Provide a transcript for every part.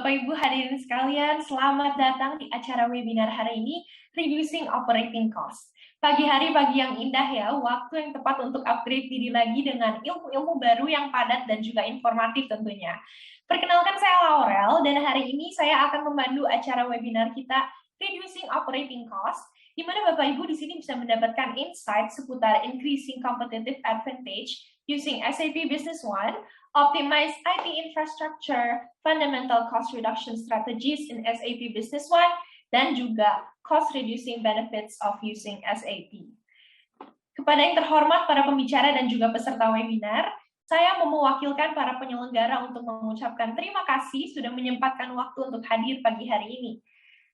Bapak Ibu hadirin sekalian, selamat datang di acara webinar hari ini, Reducing Operating Cost. Pagi hari pagi yang indah ya, waktu yang tepat untuk upgrade diri lagi dengan ilmu-ilmu baru yang padat dan juga informatif tentunya. Perkenalkan saya Laurel, dan hari ini saya akan memandu acara webinar kita, Reducing Operating Cost, di mana Bapak Ibu di sini bisa mendapatkan insight seputar increasing competitive advantage using SAP Business One, optimize IT infrastructure, fundamental cost reduction strategies in SAP Business One, dan juga cost reducing benefits of using SAP. Kepada yang terhormat para pembicara dan juga peserta webinar, saya mewakilkan para penyelenggara untuk mengucapkan terima kasih sudah menyempatkan waktu untuk hadir pagi hari ini.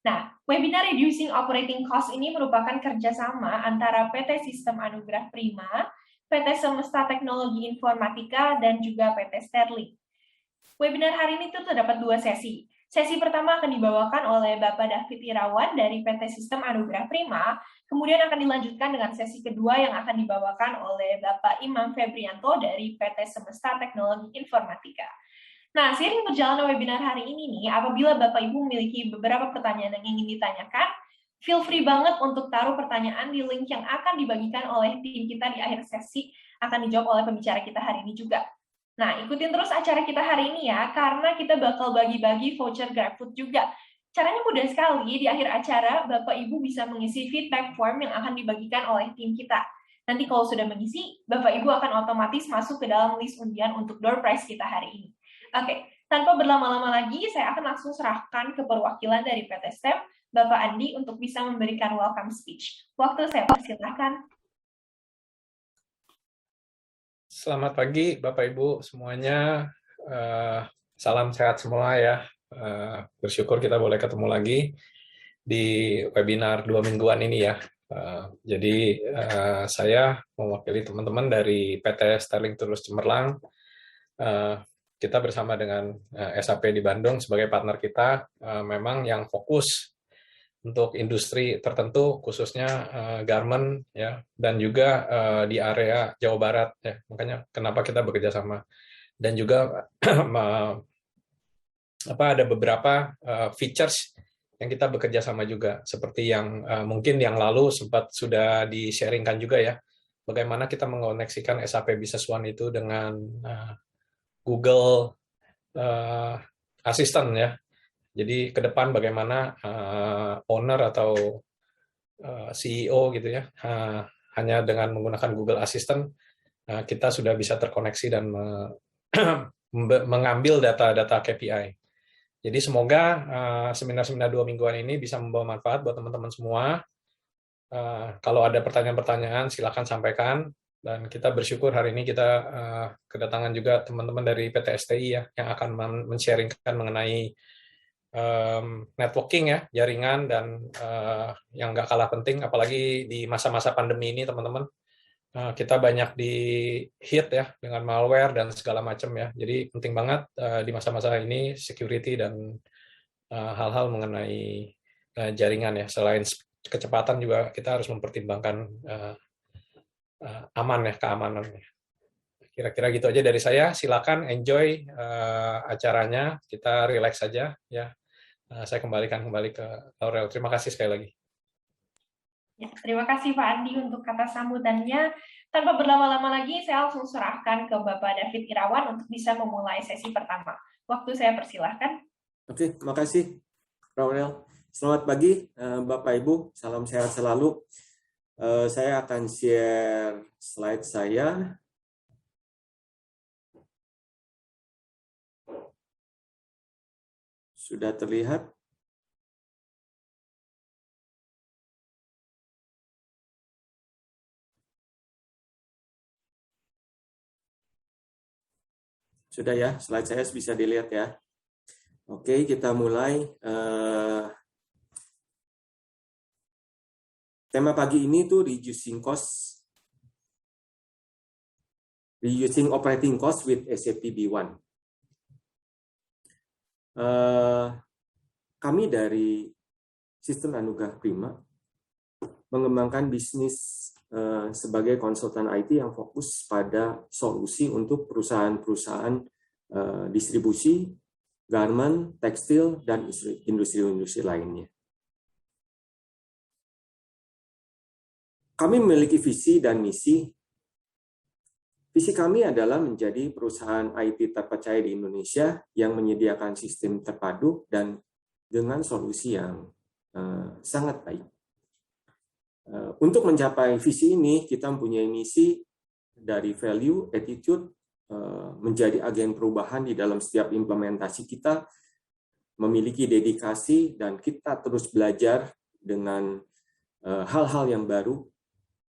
Nah, webinar Reducing Operating Cost ini merupakan kerjasama antara PT Sistem Anugrah Prima, PT Semesta Teknologi Informatika, dan juga PT Sterling. Webinar hari ini terdapat dua sesi. Sesi pertama akan dibawakan oleh Bapak David Irawan dari PT Sistem Anugrah Prima, kemudian akan dilanjutkan dengan sesi kedua yang akan dibawakan oleh Bapak Imam Febrianto dari PT Semesta Teknologi Informatika. Nah, seiring perjalanan webinar hari ini nih, apabila Bapak Ibu memiliki beberapa pertanyaan yang ingin ditanyakan, feel free banget untuk taruh pertanyaan di link yang akan dibagikan oleh tim kita di akhir sesi, akan dijawab oleh pembicara kita hari ini juga. Nah, ikutin terus acara kita hari ini ya, karena kita bakal bagi-bagi voucher GrabFood juga. Caranya mudah sekali, di akhir acara Bapak Ibu bisa mengisi feedback form yang akan dibagikan oleh tim kita. Nanti kalau sudah mengisi, Bapak Ibu akan otomatis masuk ke dalam list undian untuk door prize kita hari ini. Oke, tanpa berlama-lama lagi, saya akan langsung serahkan ke perwakilan dari PT STEM, Bapak Andi, untuk bisa memberikan welcome speech. Waktu saya persilahkan. Selamat pagi, Bapak Ibu semuanya. Salam sehat semua ya. Bersyukur kita boleh ketemu lagi di webinar 2 mingguan ini ya. Jadi saya mewakili teman-teman dari PT Sterling Tulus Cemerlang. Kita bersama dengan SAP di Bandung sebagai partner kita, memang yang fokus untuk industri tertentu, khususnya garment ya, dan juga di area Jawa Barat ya. Makanya kenapa kita bekerja sama. Dan juga ada beberapa features yang kita bekerja sama juga, seperti yang mungkin yang lalu sempat sudah di-sharingkan juga ya, bagaimana kita mengoneksikan SAP Business One itu dengan Google Assistant ya. Jadi ke depan bagaimana owner atau CEO gitu ya, hanya dengan menggunakan Google Assistant kita sudah bisa terkoneksi dan mengambil data-data KPI. Jadi semoga seminar-seminar 2 mingguan ini bisa membawa manfaat buat teman-teman semua. Kalau ada pertanyaan-pertanyaan silakan sampaikan. Dan kita bersyukur hari ini kita kedatangan juga teman-teman dari PT STI ya, yang akan men-sharingkan mengenai networking ya, jaringan, dan yang nggak kalah penting, apalagi di masa-masa pandemi ini teman-teman, kita banyak di hit ya dengan malware dan segala macam ya. Jadi penting banget di masa-masa ini security dan hal-hal mengenai jaringan ya. Selain kecepatan juga kita harus mempertimbangkan aman ya, keamanan. Kira-kira gitu aja dari saya. Silakan enjoy acaranya. Kita relax saja ya. Saya kembali ke Laurel. Terima kasih sekali lagi. Ya, terima kasih Pak Andi untuk kata sambutannya. Tanpa berlama-lama lagi, saya langsung serahkan ke Bapak David Irawan untuk bisa memulai sesi pertama. Waktu saya persilahkan. Oke, terima kasih Laurel. Selamat pagi Bapak Ibu. Salam sehat selalu. Saya akan share slide saya. Sudah terlihat? Sudah ya, slide saya bisa dilihat ya. Oke, kita mulai. Tema pagi ini tuh reducing operating cost with SAP B1. Kami dari Sistem Anugrah Prima mengembangkan bisnis sebagai konsultan IT yang fokus pada solusi untuk perusahaan-perusahaan distribusi garment, tekstil, dan industri-industri lainnya. Kami memiliki visi dan misi. Visi kami adalah menjadi perusahaan IT terpercaya di Indonesia yang menyediakan sistem terpadu dan dengan solusi yang sangat baik. Untuk mencapai visi ini, kita mempunyai misi dari value, attitude, menjadi agen perubahan di dalam setiap implementasi kita, memiliki dedikasi, dan kita terus belajar dengan hal-hal yang baru,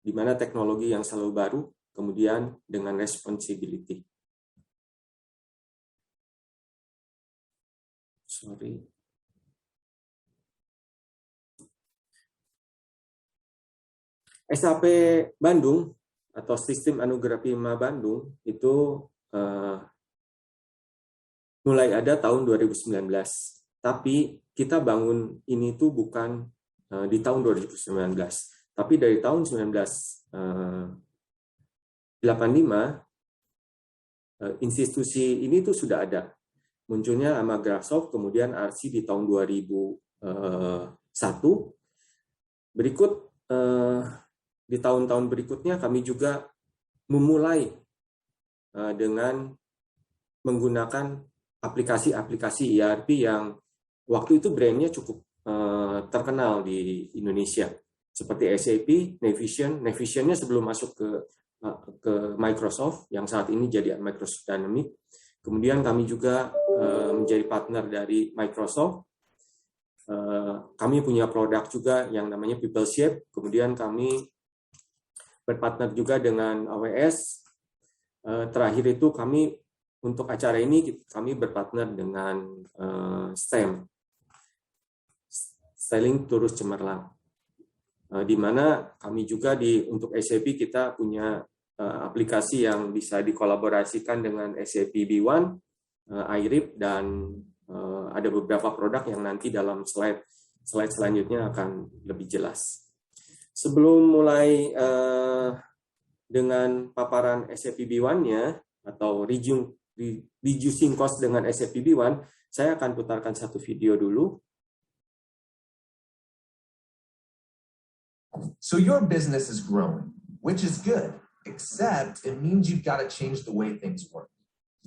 di mana teknologi yang selalu baru, kemudian dengan responsibility. SAP Bandung atau Sistem Anugerah Prima Bandung itu mulai ada tahun 2019. Tapi kita bangun ini tuh bukan di tahun 2019, tapi dari tahun 1985 institusi ini tuh sudah ada. Munculnya Microsoft, kemudian RC di tahun 2001. Berikut di tahun-tahun berikutnya kami juga memulai dengan menggunakan aplikasi-aplikasi ERP yang waktu itu brandnya cukup terkenal di Indonesia, seperti SAP, Navision. Navision-nya sebelum masuk ke Microsoft, yang saat ini jadi Microsoft Dynamics. Kemudian kami juga menjadi partner dari Microsoft. Kami punya produk juga yang namanya PeopleShape. Kemudian kami berpartner juga dengan AWS. Terakhir itu kami untuk acara ini kami berpartner dengan STEM, Styling Turus Cemerlang, di mana kami juga untuk SAP kita punya aplikasi yang bisa dikolaborasikan dengan SAP B1, iRip, dan ada beberapa produk yang nanti dalam slide selanjutnya akan lebih jelas. Sebelum mulai dengan paparan SAP B1-nya atau reducing cost dengan SAP B1, saya akan putarkan satu video dulu. So your business is growing, which is good, except it means you've got to change the way things work.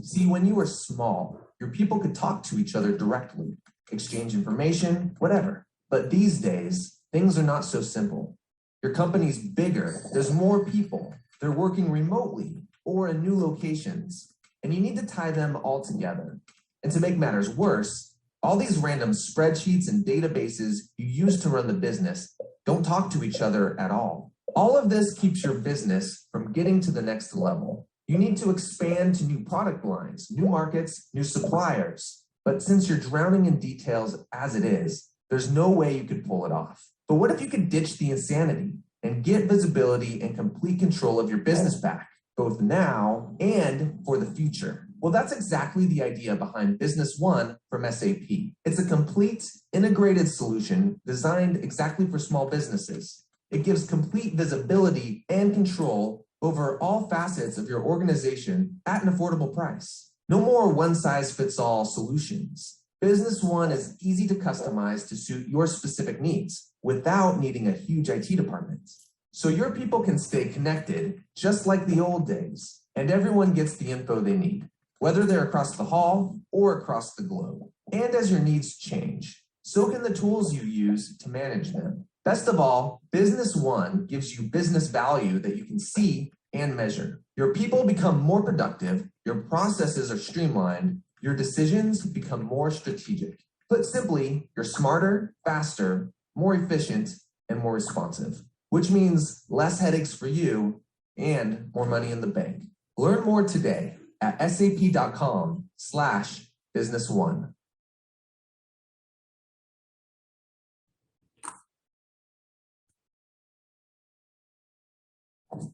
See, when you were small, your people could talk to each other directly, exchange information, whatever. But these days, things are not so simple. Your company's bigger, there's more people, they're working remotely or in new locations, and you need to tie them all together. And to make matters worse, all these random spreadsheets and databases you use to run the business don't talk to each other at all. All of this keeps your business from getting to the next level. You need to expand to new product lines, new markets, new suppliers. But since you're drowning in details as it is, there's no way you could pull it off. But what if you could ditch the insanity and get visibility and complete control of your business back, both now and for the future? Well, that's exactly the idea behind Business One from SAP. It's a complete, integrated solution designed exactly for small businesses. It gives complete visibility and control over all facets of your organization at an affordable price. No more one-size-fits-all solutions. Business One is easy to customize to suit your specific needs without needing a huge IT department. So your people can stay connected just like the old days, and everyone gets the info they need, whether they're across the hall or across the globe. And as your needs change, so can the tools you use to manage them. Best of all, Business One gives you business value that you can see and measure. Your people become more productive, your processes are streamlined, your decisions become more strategic. Put simply, you're smarter, faster, more efficient, and more responsive, which means less headaches for you and more money in the bank. Learn more today at sap.com/businessone.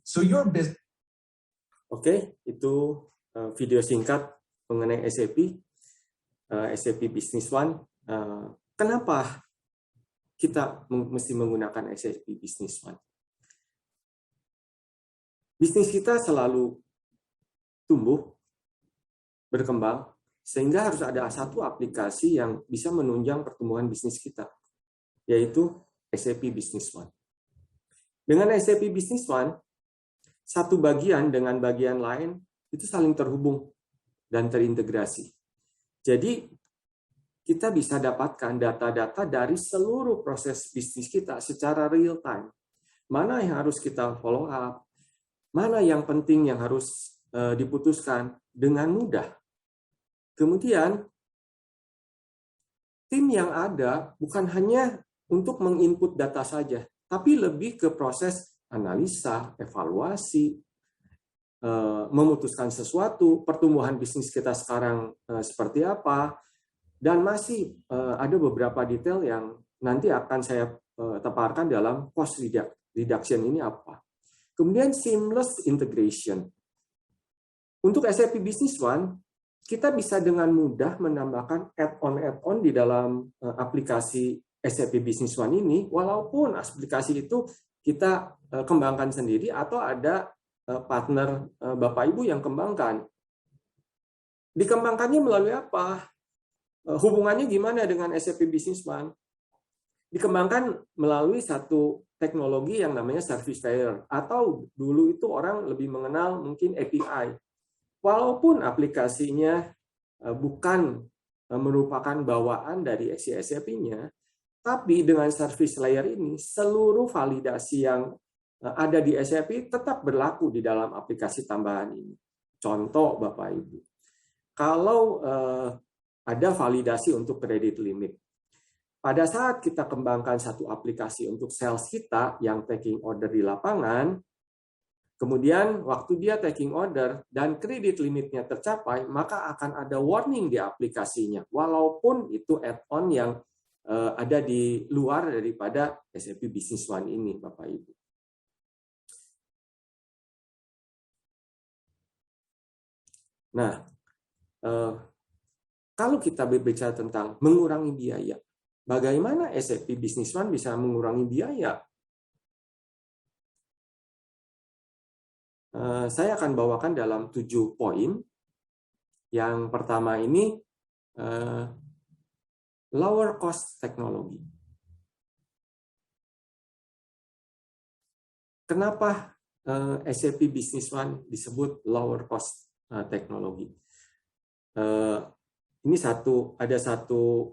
So your business. Oke, itu video singkat mengenai SAP, SAP Business One. Kenapa kita mesti menggunakan SAP Business One? Bisnis kita selalu tumbuh, berkembang, Sehingga harus ada satu aplikasi yang bisa menunjang pertumbuhan bisnis kita, yaitu SAP Business One. Dengan SAP Business One, satu bagian dengan bagian lain itu saling terhubung dan terintegrasi. Jadi, kita bisa dapatkan data-data dari seluruh proses bisnis kita secara real time. Mana yang harus kita follow up, mana yang penting yang harus diputuskan dengan mudah. Kemudian, tim yang ada bukan hanya untuk menginput data saja, tapi lebih ke proses analisa, evaluasi, memutuskan sesuatu, pertumbuhan bisnis kita sekarang seperti apa, dan masih ada beberapa detail yang nanti akan saya paparkan dalam cost reduction ini apa. Kemudian seamless integration. Untuk SAP Business One, kita bisa dengan mudah menambahkan add-on di dalam aplikasi SAP Business One ini, walaupun aplikasi itu kita kembangkan sendiri atau ada partner Bapak Ibu yang kembangkan. Dikembangkannya melalui apa? Hubungannya gimana dengan SAP Business One? Dikembangkan melalui satu teknologi yang namanya service layer, atau dulu itu orang lebih mengenal mungkin API. Walaupun aplikasinya bukan merupakan bawaan dari SAP-nya, tapi dengan service layer ini, seluruh validasi yang ada di SAP tetap berlaku di dalam aplikasi tambahan ini. Contoh, Bapak Ibu, kalau ada validasi untuk kredit limit, pada saat kita kembangkan satu aplikasi untuk sales kita yang taking order di lapangan, kemudian waktu dia taking order dan kredit limitnya tercapai, maka akan ada warning di aplikasinya, walaupun itu add-on yang ada di luar daripada SAP Business One ini, Bapak Ibu. Nah, kalau kita berbicara tentang mengurangi biaya, bagaimana SAP Business One bisa mengurangi biaya? Saya akan bawakan dalam 7 poin. Yang pertama ini, lower cost teknologi. Kenapa SAP Business One disebut lower cost teknologi? Ini ada satu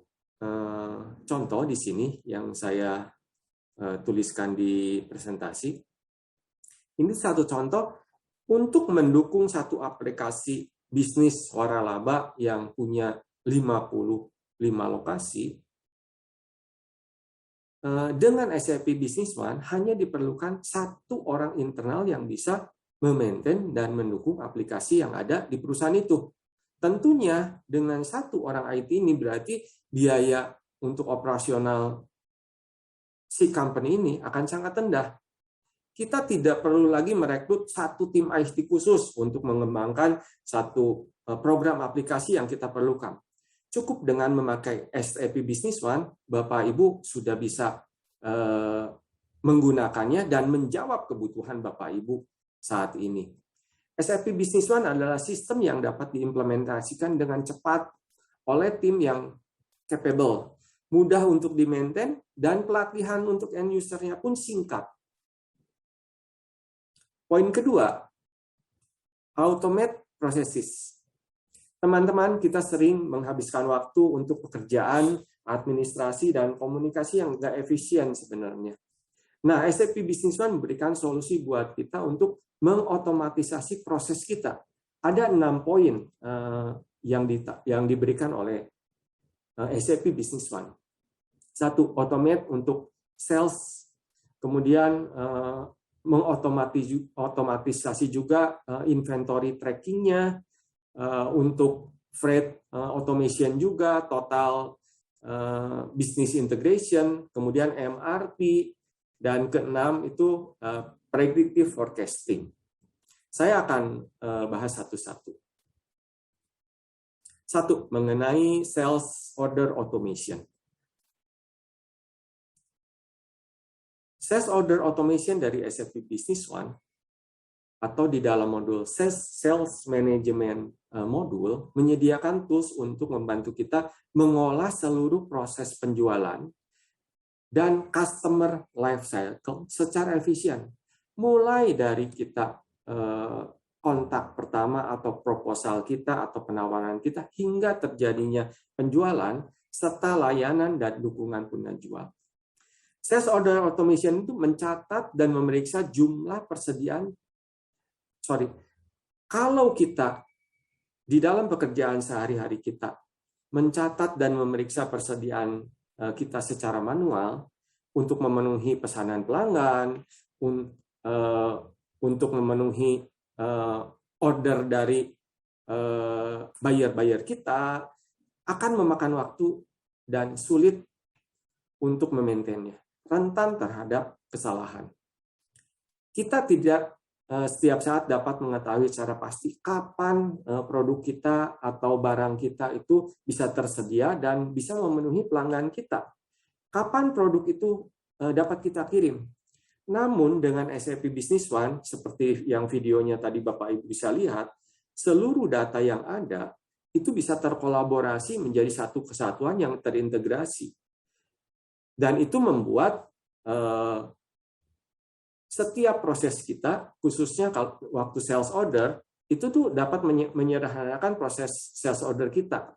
contoh di sini yang saya tuliskan di presentasi. Ini satu contoh untuk mendukung satu aplikasi bisnis waralaba yang punya 55 lokasi. Dengan SAP Business One hanya diperlukan satu orang internal yang bisa memaintain dan mendukung aplikasi yang ada di perusahaan itu. Tentunya dengan satu orang IT ini berarti biaya untuk operasional si company ini akan sangat rendah. Kita tidak perlu lagi merekrut satu tim IT khusus untuk mengembangkan satu program aplikasi yang kita perlukan. Cukup dengan memakai SAP Business One, Bapak Ibu sudah bisa menggunakannya dan menjawab kebutuhan Bapak Ibu saat ini. SAP Business One adalah sistem yang dapat diimplementasikan dengan cepat oleh tim yang capable, mudah untuk di-maintain, dan pelatihan untuk end user-nya pun singkat. Poin kedua, automate processes. Teman-teman, kita sering menghabiskan waktu untuk pekerjaan, administrasi, dan komunikasi yang nggak efisien sebenarnya. Nah, SAP Business One memberikan solusi buat kita untuk mengotomatisasi proses kita. Ada 6 poin yang diberikan oleh SAP Business One. 1, automate untuk sales, kemudian mengotomatisasi juga inventory tracking-nya, untuk freight automation juga, total business integration, kemudian MRP, dan ke-6 itu predictive forecasting. Saya akan bahas satu-satu. 1, mengenai sales order automation. Sales order automation dari SAP Business One atau di dalam modul Sales Management modul menyediakan tools untuk membantu kita mengolah seluruh proses penjualan dan customer life cycle secara efisien. Mulai dari kita kontak pertama atau proposal kita atau penawaran kita hingga terjadinya penjualan serta layanan dan dukungan penjual. Sales order automation itu mencatat dan memeriksa jumlah persediaan. Kalau kita di dalam pekerjaan sehari-hari kita mencatat dan memeriksa persediaan kita secara manual untuk memenuhi pesanan pelanggan, untuk memenuhi order dari buyer-buyer kita, akan memakan waktu dan sulit untuk memaintainnya, rentan terhadap kesalahan. Kita tidak setiap saat dapat mengetahui secara pasti kapan produk kita atau barang kita itu bisa tersedia dan bisa memenuhi pelanggan kita. Kapan produk itu dapat kita kirim. Namun dengan SAP Business One, seperti yang videonya tadi Bapak Ibu bisa lihat, seluruh data yang ada itu bisa terkolaborasi menjadi satu kesatuan yang terintegrasi. Dan itu membuat setiap proses kita, khususnya waktu sales order, itu tuh dapat menyederhanakan proses sales order kita.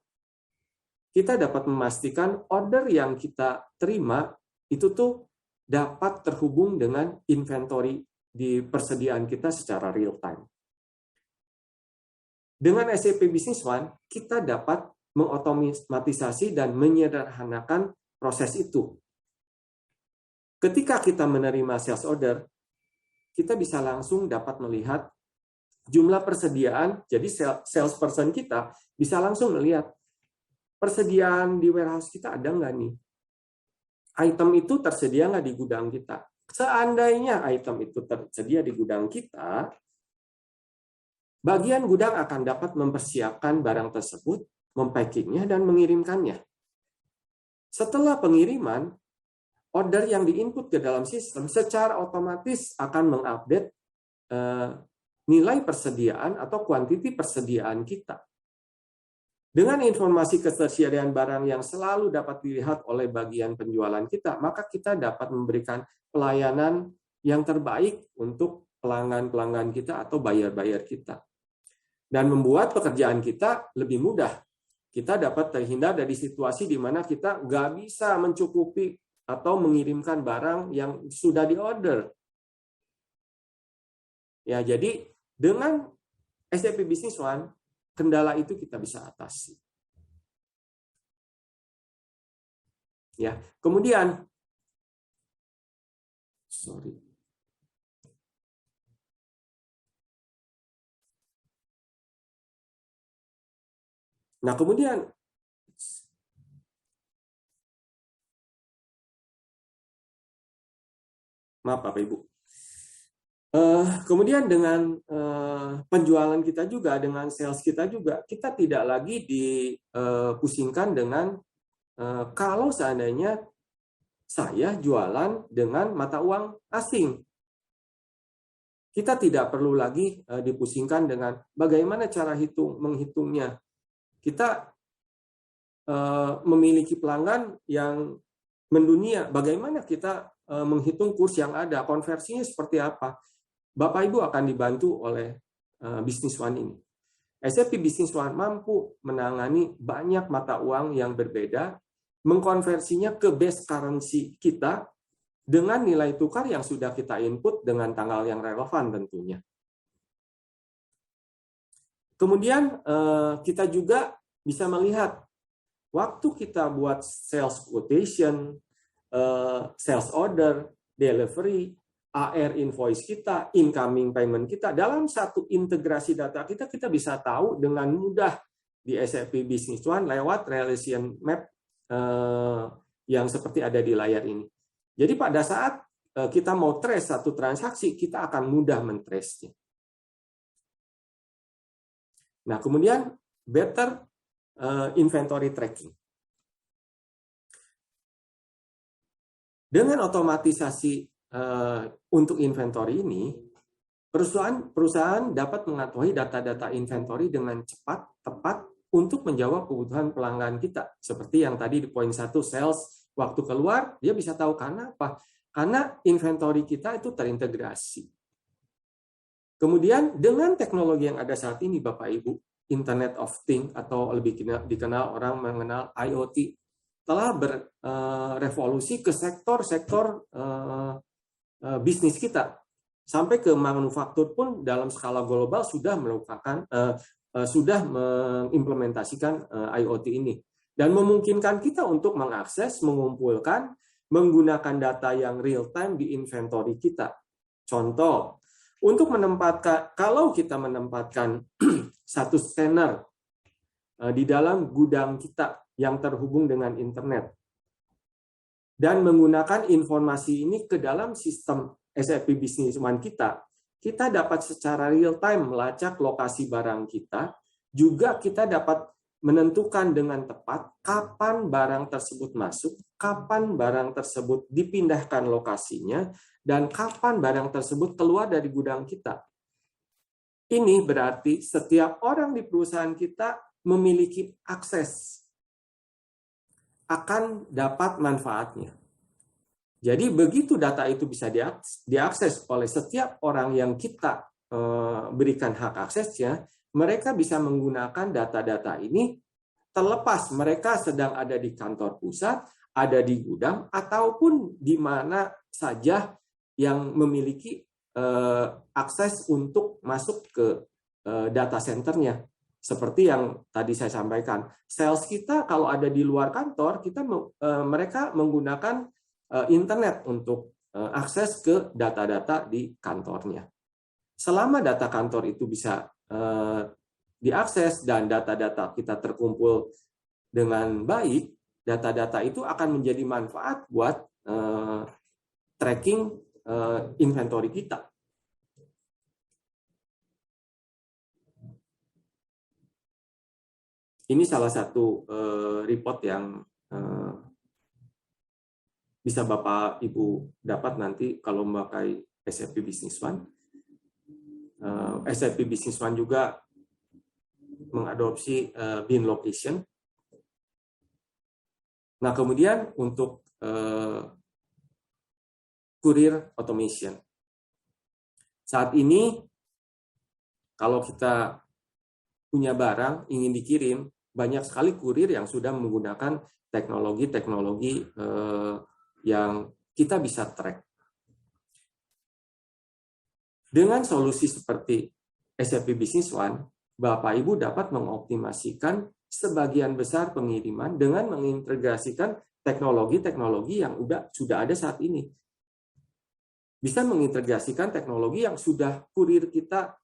Kita dapat memastikan order yang kita terima itu tuh dapat terhubung dengan inventory di persediaan kita secara real time. Dengan SAP Business One, kita dapat mengotomatisasi dan menyederhanakan proses itu. Ketika kita menerima sales order, kita bisa langsung dapat melihat jumlah persediaan. Jadi salesperson kita bisa langsung melihat persediaan di warehouse kita ada nggak nih? Item itu tersedia nggak di gudang kita? Seandainya item itu tersedia di gudang kita, bagian gudang akan dapat mempersiapkan barang tersebut, mempackingnya dan mengirimkannya. Setelah pengiriman, order yang diinput ke dalam sistem secara otomatis akan mengupdate nilai persediaan atau kuantiti persediaan kita. Dengan informasi ketersediaan barang yang selalu dapat dilihat oleh bagian penjualan kita, maka kita dapat memberikan pelayanan yang terbaik untuk pelanggan-pelanggan kita atau buyer-buyer kita. Dan membuat pekerjaan kita lebih mudah. Kita dapat terhindar dari situasi di mana kita nggak bisa mencukupi atau mengirimkan barang yang sudah diorder. Ya, jadi dengan SAP Business One, kendala itu kita bisa atasi. Ya, kemudian Nah, kemudian maaf Bapak Ibu. Kemudian dengan penjualan kita juga, dengan sales kita juga, kita tidak lagi dipusingkan dengan kalau seandainya saya jualan dengan mata uang asing. Kita tidak perlu lagi dipusingkan dengan bagaimana cara menghitungnya. Kita memiliki pelanggan yang mendunia, bagaimana kita menghitung kurs yang ada, konversinya seperti apa. Bapak Ibu akan dibantu oleh Business One ini. SAP Business One mampu menangani banyak mata uang yang berbeda, mengkonversinya ke base currency kita dengan nilai tukar yang sudah kita input dengan tanggal yang relevan tentunya. Kemudian kita juga bisa melihat waktu kita buat sales quotation, sales order, delivery, AR invoice kita, incoming payment kita, dalam satu integrasi data kita bisa tahu dengan mudah di SAP Business One lewat relation map yang seperti ada di layar ini. Jadi pada saat kita mau trace satu transaksi, kita akan mudah men-trace-nya. Nah, kemudian better inventory tracking. Dengan otomatisasi untuk inventory ini, Perusahaan dapat mengetahui data-data inventory dengan cepat, tepat, untuk menjawab kebutuhan pelanggan kita. Seperti yang tadi di poin 1, sales, waktu keluar, dia bisa tahu karena apa? Karena inventory kita itu terintegrasi. Kemudian dengan teknologi yang ada saat ini, Bapak Ibu, Internet of Things atau lebih dikenal orang mengenal IoT, telah berevolusi ke sektor-sektor bisnis kita. Sampai ke manufaktur pun dalam skala global sudah mengimplementasikan IoT ini dan memungkinkan kita untuk mengakses, mengumpulkan, menggunakan data yang real time di inventory kita. Contoh, untuk menempatkan, kalau kita menempatkan satu scanner di dalam gudang kita yang terhubung dengan internet dan menggunakan informasi ini ke dalam sistem SAP Business One kita dapat secara real time melacak lokasi barang kita, juga kita dapat menentukan dengan tepat kapan barang tersebut masuk, kapan barang tersebut dipindahkan lokasinya, dan kapan barang tersebut keluar dari gudang kita. Ini berarti setiap orang di perusahaan kita memiliki akses akan dapat manfaatnya. Jadi begitu data itu bisa diakses oleh setiap orang yang kita berikan hak aksesnya, mereka bisa menggunakan data-data ini terlepas mereka sedang ada di kantor pusat, ada di gudang, ataupun di mana saja yang memiliki akses untuk masuk ke data centernya. Seperti yang tadi saya sampaikan, sales kita kalau ada di luar kantor, mereka menggunakan internet untuk akses ke data-data di kantornya. Selama data kantor itu bisa diakses dan data-data kita terkumpul dengan baik, data-data itu akan menjadi manfaat buat tracking inventory kita. Ini salah satu report yang bisa Bapak Ibu dapat nanti kalau memakai SAP Business One. SAP Business One juga mengadopsi bin location. Nah, kemudian untuk courier automation. Saat ini kalau kita punya barang ingin dikirim, banyak sekali kurir yang sudah menggunakan teknologi-teknologi yang kita bisa track. Dengan solusi seperti SAP Business One, Bapak Ibu dapat mengoptimasikan sebagian besar pengiriman dengan mengintegrasikan teknologi-teknologi yang sudah ada saat ini. Bisa mengintegrasikan teknologi yang sudah kurir kita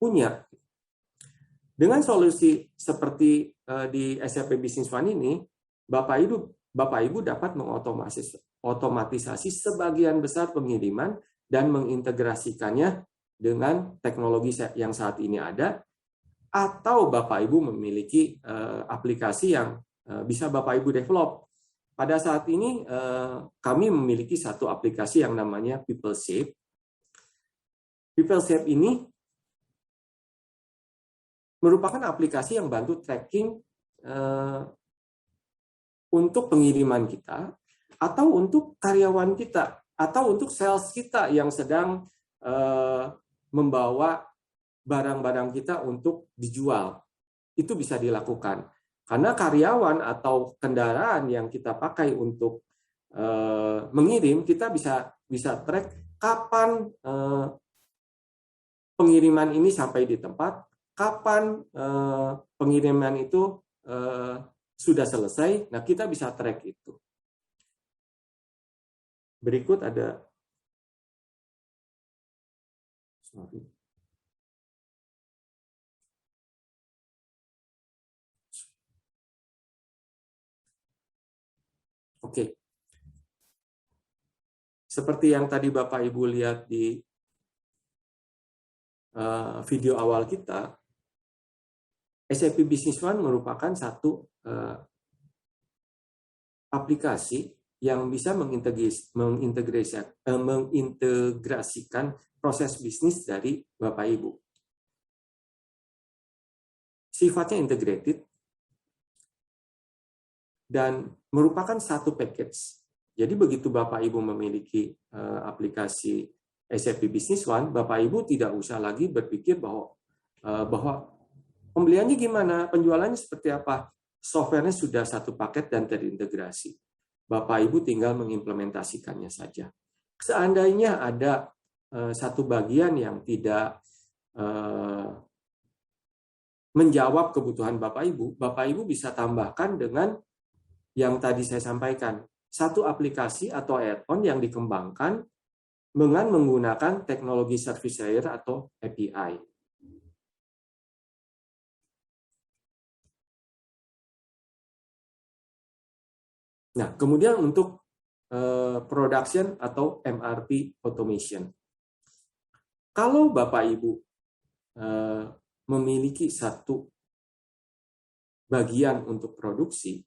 punya. Dengan solusi seperti di SAP Business One ini, Bapak Ibu dapat mengotomatisasi sebagian besar pengiriman dan mengintegrasikannya dengan teknologi yang saat ini ada, atau Bapak Ibu memiliki aplikasi yang bisa Bapak Ibu develop. Pada saat ini kami memiliki satu aplikasi yang namanya PeopleShape. PeopleShape ini merupakan aplikasi yang bantu tracking untuk pengiriman kita, atau untuk karyawan kita, atau untuk sales kita yang sedang membawa barang-barang kita untuk dijual. Itu bisa dilakukan. Karena karyawan atau kendaraan yang kita pakai untuk mengirim, kita bisa track kapan pengiriman ini sampai di tempat, kapan pengiriman itu sudah selesai. Nah, kita bisa track itu. Berikut ada Oke. Seperti yang tadi Bapak Ibu lihat di video awal kita, SAP Business One merupakan satu aplikasi yang bisa mengintegrasikan proses bisnis dari Bapak Ibu. Sifatnya integrated dan merupakan satu package. Jadi begitu Bapak Ibu memiliki aplikasi SAP Business One, Bapak Ibu tidak usah lagi berpikir bahwa pembeliannya gimana, penjualannya seperti apa. Softwarenya sudah satu paket dan terintegrasi. Bapak Ibu tinggal mengimplementasikannya saja. Seandainya ada satu bagian yang tidak menjawab kebutuhan Bapak Ibu bisa tambahkan dengan yang tadi saya sampaikan. Satu aplikasi atau add-on yang dikembangkan dengan menggunakan teknologi service layer atau API. Nah, kemudian untuk production atau MRP automation. Kalau Bapak Ibu memiliki satu bagian untuk produksi,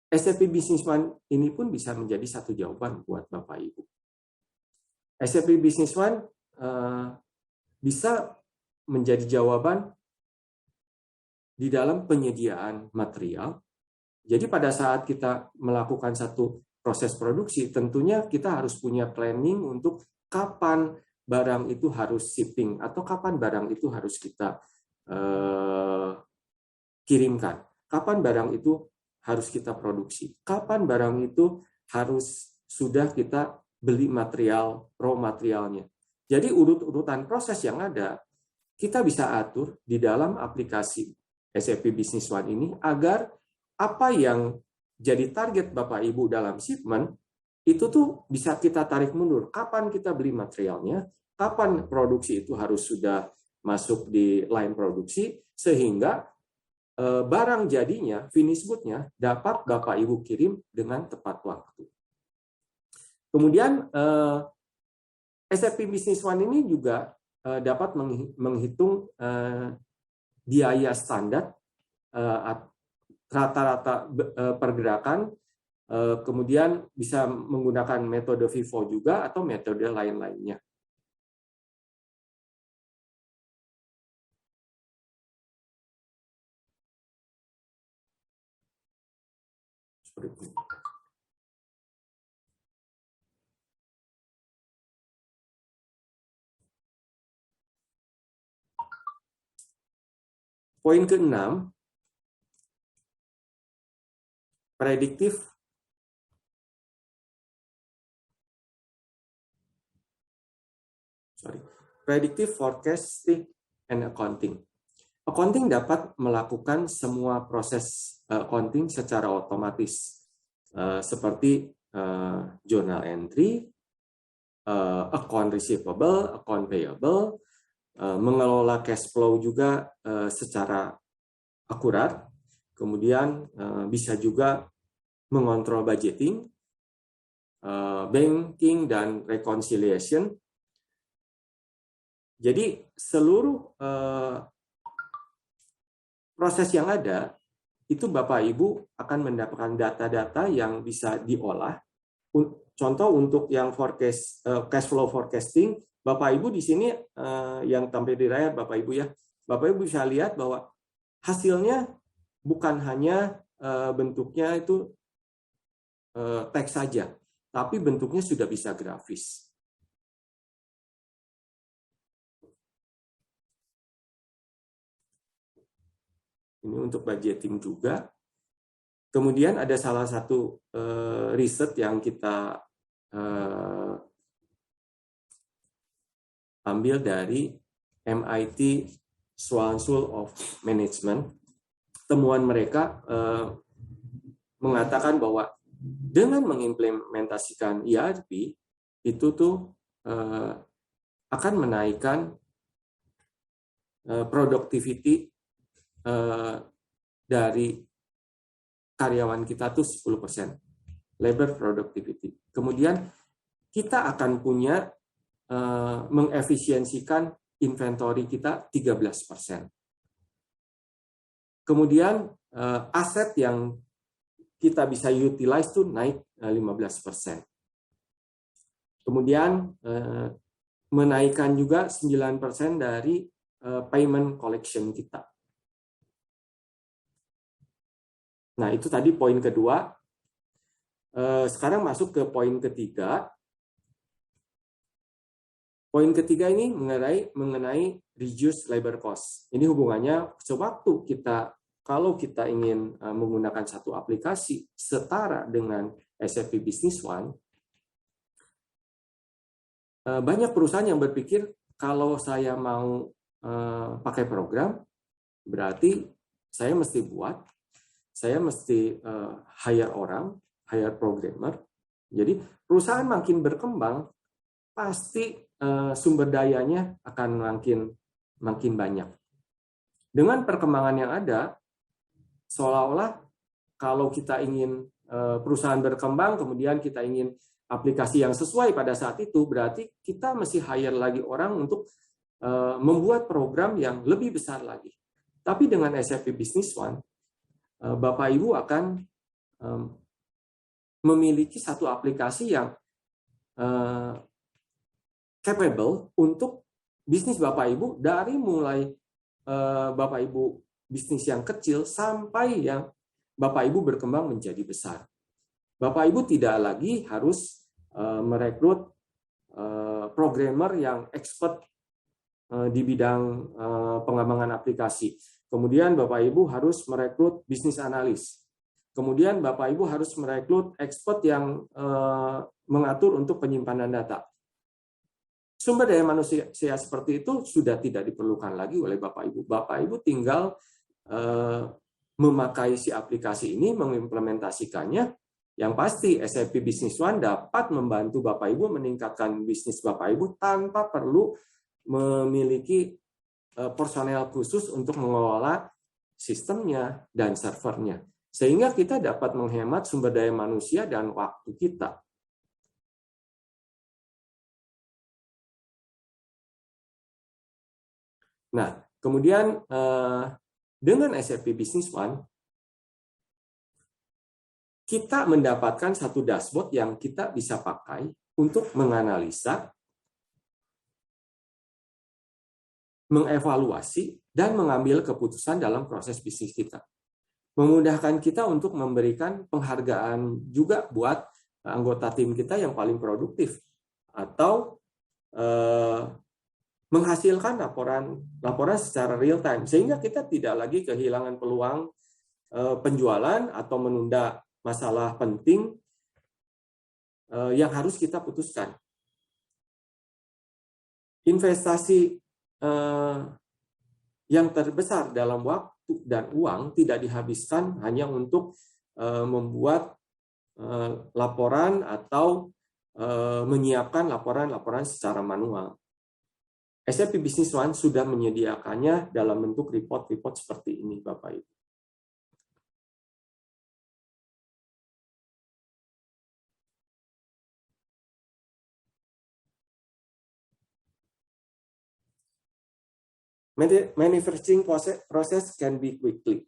SAP Business One ini pun bisa menjadi satu jawaban buat Bapak Ibu. SAP Business One bisa menjadi jawaban di dalam penyediaan material. Jadi pada saat kita melakukan satu proses produksi, tentunya kita harus punya planning untuk kapan barang itu harus shipping atau kapan barang itu harus kita kirimkan, kapan barang itu harus kita produksi, kapan barang itu harus sudah kita beli material, raw materialnya. Jadi urut-urutan proses yang ada, kita bisa atur di dalam aplikasi SAP Business One ini agar apa yang jadi target Bapak Ibu dalam shipment, itu tuh bisa kita tarik mundur. Kapan kita beli materialnya, kapan produksi itu harus sudah masuk di line produksi, sehingga barang jadinya, finish good-nya, dapat Bapak Ibu kirim dengan tepat waktu. Kemudian, SAP Business One ini juga dapat menghitung biaya standar, rata-rata pergerakan, kemudian bisa menggunakan metode FIFO juga atau metode lain-lainnya. Seperti itu. Poin ke-6, predictive forecasting and accounting. Accounting dapat melakukan semua proses accounting secara otomatis, seperti journal entry, account receivable, account payable, mengelola cash flow juga secara akurat. Kemudian bisa juga mengontrol budgeting, banking, dan reconciliation. Jadi seluruh proses yang ada, itu Bapak Ibu akan mendapatkan data-data yang bisa diolah. Contoh untuk yang cash flow forecasting, Bapak Ibu di sini yang tampil di layar Bapak Ibu ya, Bapak Ibu bisa lihat bahwa hasilnya bukan hanya bentuknya itu teks saja, tapi bentuknya sudah bisa grafis. Ini untuk budgeting juga. Kemudian ada salah satu riset yang kita ambil dari MIT Sloan School of Management. Temuan mereka mengatakan bahwa dengan mengimplementasikan ERP itu tuh akan menaikkan productivity dari karyawan kita tuh 10%, labor productivity. Kemudian kita akan punya mengefisiensikan inventory kita 13%. Kemudian aset yang kita bisa utilize tuh naik 15%. Kemudian menaikkan juga 9% dari payment collection kita. Nah, itu tadi poin kedua. Sekarang masuk ke poin ketiga. Poin ketiga ini mengenai reduce labor cost. Ini hubungannya sewaktu kalau kita ingin menggunakan satu aplikasi setara dengan SAP Business One, banyak perusahaan yang berpikir kalau saya mau pakai program, berarti saya mesti hire orang, hire programmer. Jadi perusahaan makin berkembang, pasti sumber dayanya akan makin banyak. Dengan perkembangan yang ada, seolah-olah kalau kita ingin perusahaan berkembang, kemudian kita ingin aplikasi yang sesuai pada saat itu, berarti kita mesti hire lagi orang untuk membuat program yang lebih besar lagi. Tapi dengan SAP Business One, Bapak Ibu akan memiliki satu aplikasi yang capable untuk bisnis Bapak Ibu, dari mulai Bapak Ibu bisnis yang kecil sampai yang Bapak Ibu berkembang menjadi besar. Bapak Ibu tidak lagi harus merekrut programmer yang expert di bidang pengembangan aplikasi. Kemudian Bapak Ibu harus merekrut bisnis analis. Kemudian Bapak Ibu harus merekrut expert yang mengatur untuk penyimpanan data. Sumber daya manusia seperti itu sudah tidak diperlukan lagi oleh Bapak Ibu. Bapak Ibu tinggal memakai si aplikasi ini, mengimplementasikannya. Yang pasti SAP Business One dapat membantu Bapak Ibu meningkatkan bisnis Bapak Ibu tanpa perlu memiliki personel khusus untuk mengelola sistemnya dan servernya. Sehingga kita dapat menghemat sumber daya manusia dan waktu kita. Nah, kemudian dengan SAP Business One, kita mendapatkan satu dashboard yang kita bisa pakai untuk menganalisa, mengevaluasi, dan mengambil keputusan dalam proses bisnis kita. Memudahkan kita untuk memberikan penghargaan juga buat anggota tim kita yang paling produktif, atau menghasilkan laporan secara real time, sehingga kita tidak lagi kehilangan peluang penjualan atau menunda masalah penting yang harus kita putuskan. Investasi yang terbesar dalam waktu dan uang tidak dihabiskan hanya untuk membuat laporan atau menyiapkan laporan-laporan secara manual. SAP Business One sudah menyediakannya dalam bentuk report-report seperti ini, Bapak Ibu. Manufacturing process can be quickly.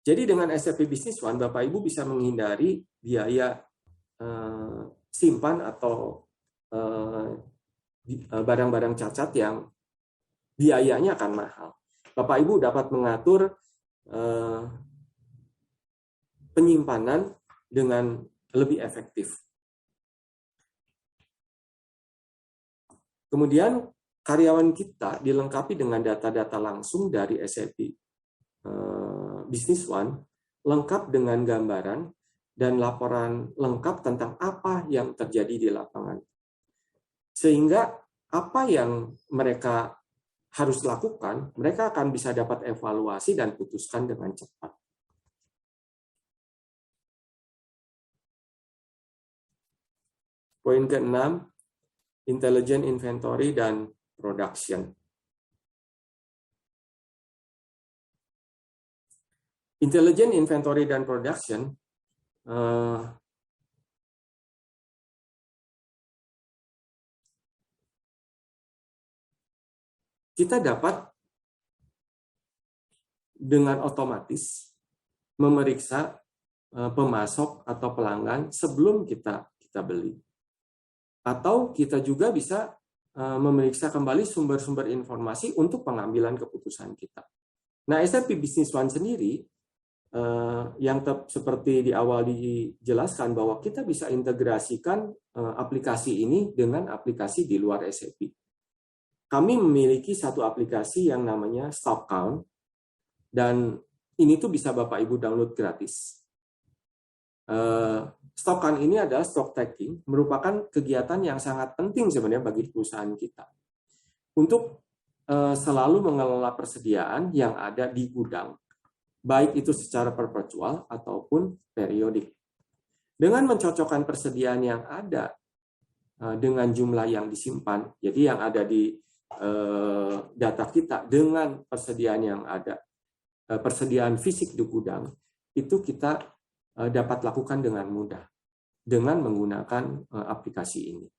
Jadi dengan SAP Business One, Bapak Ibu bisa menghindari biaya simpan atau barang-barang cacat yang biayanya akan mahal. Bapak Ibu dapat mengatur penyimpanan dengan lebih efektif. Kemudian karyawan kita dilengkapi dengan data-data langsung dari SAP Business One, lengkap dengan gambaran dan laporan lengkap tentang apa yang terjadi di lapangan. Sehingga apa yang mereka harus lakukan, mereka akan bisa dapat evaluasi dan putuskan dengan cepat. Poin ke-6, intelligent inventory dan production. Intelligent inventory dan production kita dapat dengan otomatis memeriksa pemasok atau pelanggan sebelum kita beli. Atau kita juga bisa memeriksa kembali sumber-sumber informasi untuk pengambilan keputusan kita. Nah, SAP Business One sendiri yang seperti di awal dijelaskan bahwa kita bisa integrasikan aplikasi ini dengan aplikasi di luar SAP. Kami memiliki satu aplikasi yang namanya Stock Count, dan ini tuh bisa Bapak Ibu download gratis. Stock Count ini adalah stock taking, merupakan kegiatan yang sangat penting sebenarnya bagi perusahaan kita untuk selalu mengelola persediaan yang ada di gudang, baik itu secara perpetual ataupun periodik. Dengan mencocokkan persediaan yang ada dengan jumlah yang disimpan, jadi yang ada di data kita dengan persediaan yang ada, persediaan fisik di gudang, itu kita dapat lakukan dengan mudah dengan menggunakan aplikasi ini.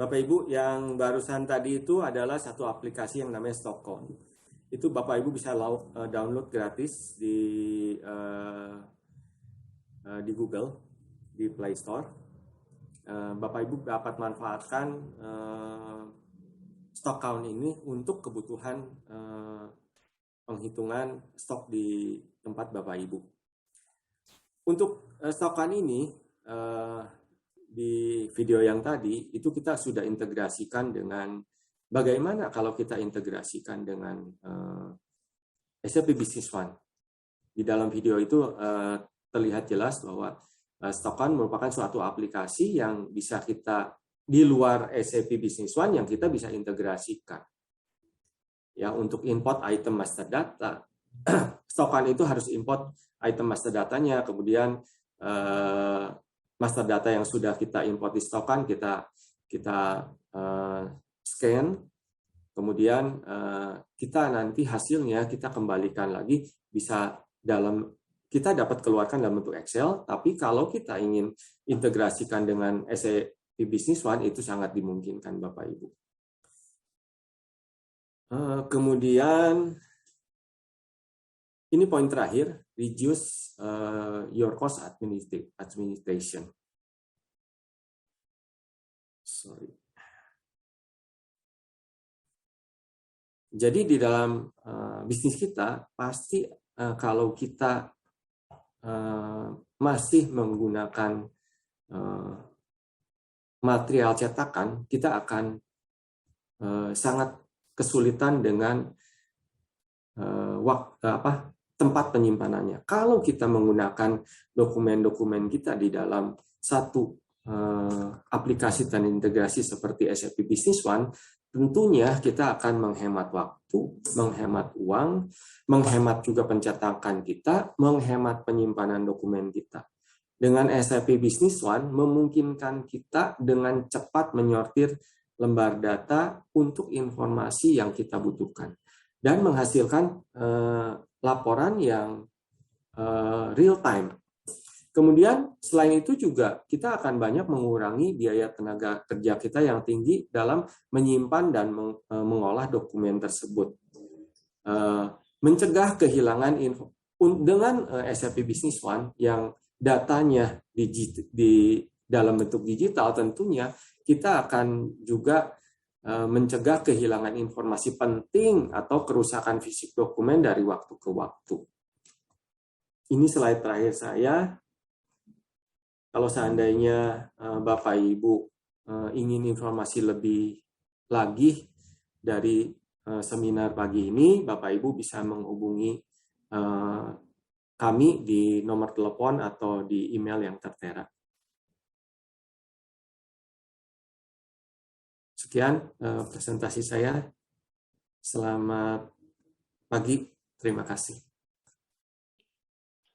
Bapak Ibu, yang barusan tadi itu adalah satu aplikasi yang namanya Stockcount. Itu Bapak Ibu bisa download gratis di Google, di Play Store. Bapak Ibu dapat manfaatkan Stockcount ini untuk kebutuhan penghitungan stok di tempat Bapak Ibu. Untuk Stockcount ini, di video yang tadi itu kita sudah integrasikan dengan bagaimana kalau kita integrasikan dengan SAP Business One. Di dalam video itu terlihat jelas bahwa Stockcount merupakan suatu aplikasi yang bisa kita di luar SAP Business One yang kita bisa integrasikan. Ya, untuk import item master data, Stockcount itu harus import item master datanya, kemudian master data yang sudah kita import di Stockcount kita scan, kemudian kita nanti hasilnya kita kembalikan lagi, bisa kita dapat keluarkan dalam bentuk Excel, tapi kalau kita ingin integrasikan dengan SAP Business One itu sangat dimungkinkan Bapak Ibu. Kemudian ini poin terakhir, reduce your cost administration. Sorry. Jadi di dalam bisnis kita pasti kalau kita masih menggunakan material cetakan, kita akan sangat kesulitan dengan tempat penyimpanannya. Kalau kita menggunakan dokumen-dokumen kita di dalam satu aplikasi dan integrasi seperti SAP Business One, tentunya kita akan menghemat waktu, menghemat uang, menghemat juga pencetakan kita, menghemat penyimpanan dokumen kita. Dengan SAP Business One memungkinkan kita dengan cepat menyortir lembar data untuk informasi yang kita butuhkan dan menghasilkan laporan yang real time. Kemudian selain itu juga kita akan banyak mengurangi biaya tenaga kerja kita yang tinggi dalam menyimpan dan mengolah dokumen tersebut. Mencegah kehilangan info dengan SAP Business One yang datanya di dalam bentuk digital, tentunya kita akan juga mencegah kehilangan informasi penting atau kerusakan fisik dokumen dari waktu ke waktu. Ini slide terakhir saya. Kalau seandainya Bapak Ibu ingin informasi lebih lagi dari seminar pagi ini, Bapak Ibu bisa menghubungi kami di nomor telepon atau di email yang tertera. Sekian presentasi saya. Selamat pagi. Terima kasih.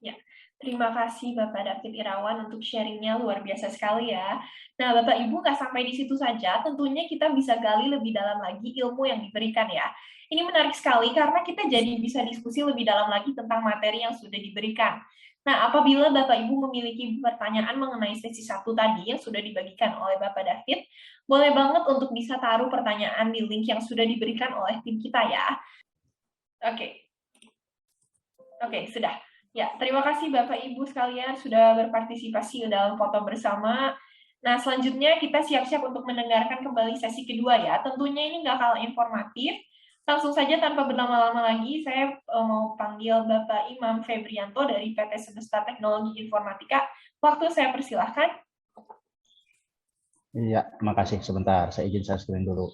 Ya, terima kasih Bapak David Irawan untuk sharingnya, luar biasa sekali ya. Nah, Bapak Ibu nggak sampai di situ saja, tentunya kita bisa gali lebih dalam lagi ilmu yang diberikan ya. Ini menarik sekali karena kita jadi bisa diskusi lebih dalam lagi tentang materi yang sudah diberikan. Nah, apabila Bapak Ibu memiliki pertanyaan mengenai sesi 1 tadi yang sudah dibagikan oleh Bapak David, boleh banget untuk bisa taruh pertanyaan di link yang sudah diberikan oleh tim kita ya. Oke, sudah. Ya, terima kasih Bapak Ibu sekalian sudah berpartisipasi dalam foto bersama. Nah, selanjutnya kita siap-siap untuk mendengarkan kembali sesi kedua ya. Tentunya ini nggak kalah informatif. Langsung saja tanpa berlama-lama lagi, saya mau panggil Bapak Imam Febrianto dari PT Semesta Teknologi Informatika. Waktu saya persilahkan. Iya, terima kasih. Sebentar, saya izin share screen dulu.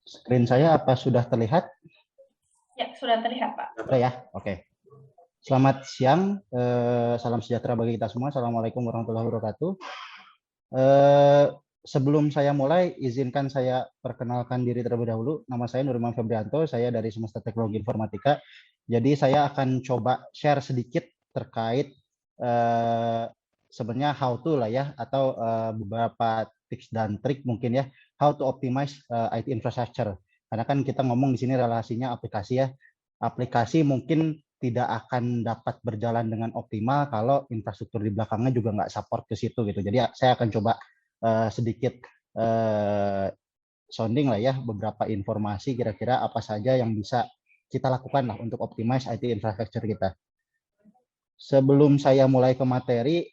Screen saya apa sudah terlihat? Ya, sudah terlihat, Pak. Sudah ya? Oke. Selamat siang, salam sejahtera bagi kita semua. Assalamualaikum warahmatullahi wabarakatuh. Sebelum saya mulai, izinkan saya perkenalkan diri terlebih dahulu. Nama saya Nur Imam Febrianto, saya dari Semesta Teknologi Informatika Jadi saya akan coba share sedikit terkait sebenarnya how to lah ya, atau beberapa tips dan trik mungkin ya, how to optimize IT infrastructure. Karena kan kita ngomong di sini relasinya aplikasi ya. Aplikasi mungkin tidak akan dapat berjalan dengan optimal kalau infrastruktur di belakangnya juga nggak support ke situ gitu. Jadi saya akan coba sedikit sounding lah ya, beberapa informasi kira-kira apa saja yang bisa kita lakukan lah untuk optimize IT infrastructure kita. Sebelum saya mulai ke materi,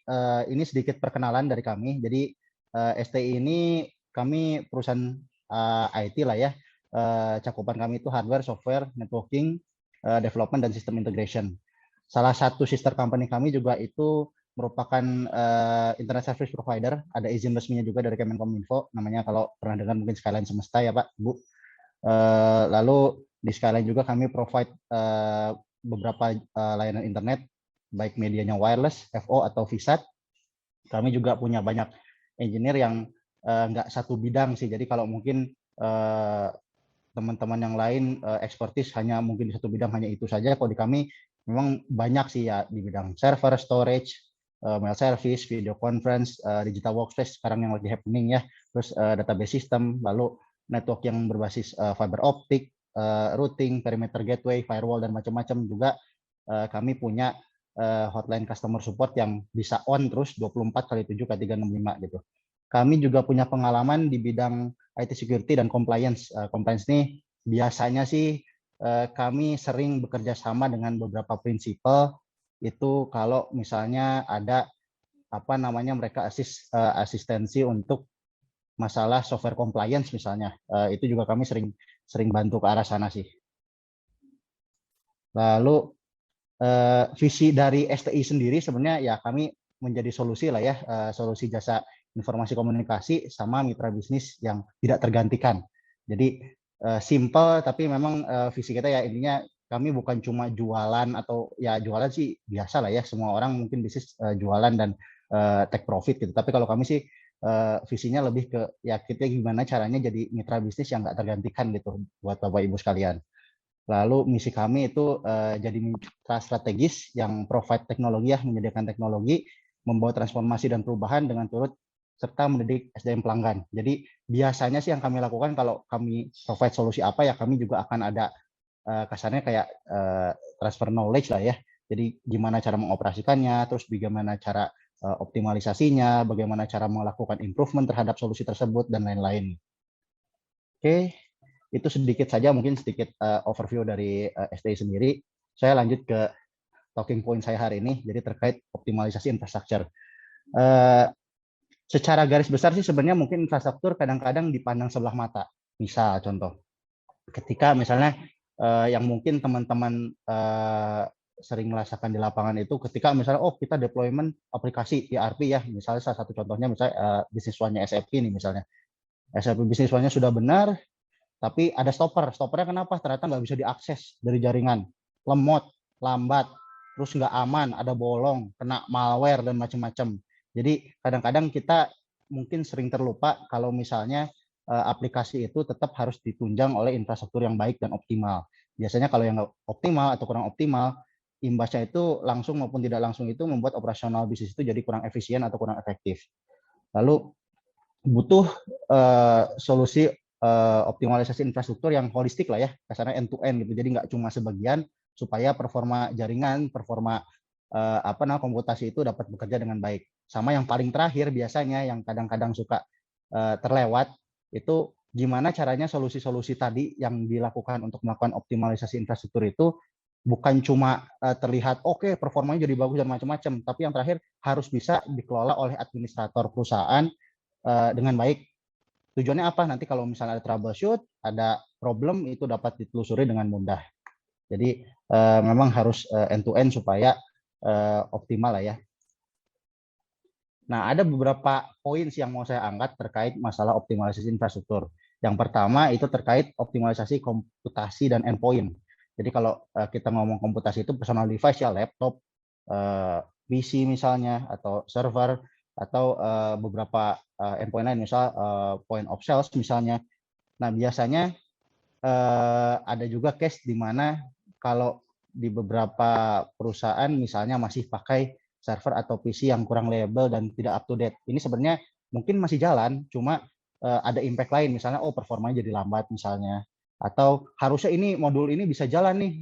ini sedikit perkenalan dari kami. Jadi STI ini kami perusahaan IT lah ya. Cakupan kami itu hardware, software, networking, development, dan system integration. Salah satu sister company kami juga itu merupakan internet service provider. Ada izin resminya juga dari Kemenkominfo. Namanya kalau pernah dengar mungkin Skyline Semesta ya Pak, Bu. Lalu di Skyline juga kami provide beberapa layanan internet, baik medianya wireless, FO atau VSAT. Kami juga punya banyak engineer yang nggak satu bidang sih. Jadi kalau mungkin teman-teman yang lain expertise hanya mungkin di satu bidang, hanya itu saja. Kalau di kami memang banyak sih ya, di bidang server, storage, mail service, video conference, digital workspace sekarang yang lagi happening ya, terus database system, lalu network yang berbasis fiber optik, routing, perimeter gateway, firewall, dan macam-macam. Juga kami punya hotline customer support yang bisa on terus 24/7/365 gitu. Kami juga punya pengalaman di bidang IT security dan compliance. Compliance ini biasanya sih kami sering bekerja sama dengan beberapa prinsipal. Itu kalau misalnya ada apa namanya mereka asistensi untuk masalah software compliance misalnya, itu juga kami sering bantu ke arah sana sih. Lalu visi dari STI sendiri sebenarnya ya kami menjadi solusi lah ya, solusi jasa informasi komunikasi sama mitra bisnis yang tidak tergantikan. Jadi simple, tapi memang visi kita ya intinya kami bukan cuma jualan, atau ya jualan sih biasa lah ya, semua orang mungkin bisnis jualan dan take profit gitu. Tapi kalau kami sih visinya lebih ke ya kita gimana caranya jadi mitra bisnis yang nggak tergantikan gitu buat Bapak Ibu sekalian. Lalu misi kami itu jadi mitra strategis yang provide teknologi ya, menyediakan teknologi, membawa transformasi dan perubahan dengan turut serta mendidik SDM pelanggan. Jadi biasanya sih yang kami lakukan kalau kami provide solusi apa ya, kami juga akan ada kasarnya kayak transfer knowledge lah ya. Jadi gimana cara mengoperasikannya, terus bagaimana cara optimalisasinya, bagaimana cara melakukan improvement terhadap solusi tersebut, dan lain-lain. Oke. Itu sedikit saja, mungkin sedikit overview dari STI sendiri. Saya lanjut ke talking point saya hari ini, jadi terkait optimalisasi infrastruktur. Secara garis besar sih sebenarnya mungkin infrastruktur kadang-kadang dipandang sebelah mata. Misal contoh, ketika misalnya yang mungkin teman-teman sering merasakan di lapangan itu, ketika misalnya kita deployment aplikasi ERP ya, misalnya salah satu contohnya misalnya Business One-nya SAP ini misalnya. SAP Business One-nya sudah benar, tapi ada stoppernya kenapa? Ternyata nggak bisa diakses dari jaringan, lemot, lambat, terus nggak aman, ada bolong, kena malware, dan macam-macam. Jadi kadang-kadang kita mungkin sering terlupa kalau misalnya aplikasi itu tetap harus ditunjang oleh infrastruktur yang baik dan optimal. Biasanya kalau yang nggak optimal atau kurang optimal, imbasnya itu langsung maupun tidak langsung itu membuat operasional bisnis itu jadi kurang efisien atau kurang efektif. Lalu butuh solusi optimalisasi infrastruktur yang holistik lah ya, kasarnya end to end gitu. Jadi nggak cuma sebagian, supaya performa jaringan, performa komputasi itu dapat bekerja dengan baik. Sama yang paling terakhir biasanya yang kadang-kadang suka terlewat itu gimana caranya solusi-solusi tadi yang dilakukan untuk melakukan optimalisasi infrastruktur itu bukan cuma terlihat performanya jadi bagus dan macam-macam, tapi yang terakhir harus bisa dikelola oleh administrator perusahaan dengan baik. Tujuannya apa? Nanti kalau misalnya ada troubleshoot, ada problem, itu dapat ditelusuri dengan mudah. Jadi memang harus end to end supaya optimal lah ya. Nah, ada beberapa poin yang mau saya angkat terkait masalah optimalisasi infrastruktur. Yang pertama itu terkait optimalisasi komputasi dan endpoint. Jadi kalau kita ngomong komputasi itu personal device ya, laptop, PC misalnya, atau server, atau beberapa endpoint lain, misal point of sales misalnya. Nah, biasanya ada juga case di mana kalau di beberapa perusahaan misalnya masih pakai server atau PC yang kurang reliable dan tidak up to date. Ini sebenarnya mungkin masih jalan, cuma ada impact lain, misalnya performanya jadi lambat misalnya, atau harusnya ini modul ini bisa jalan nih,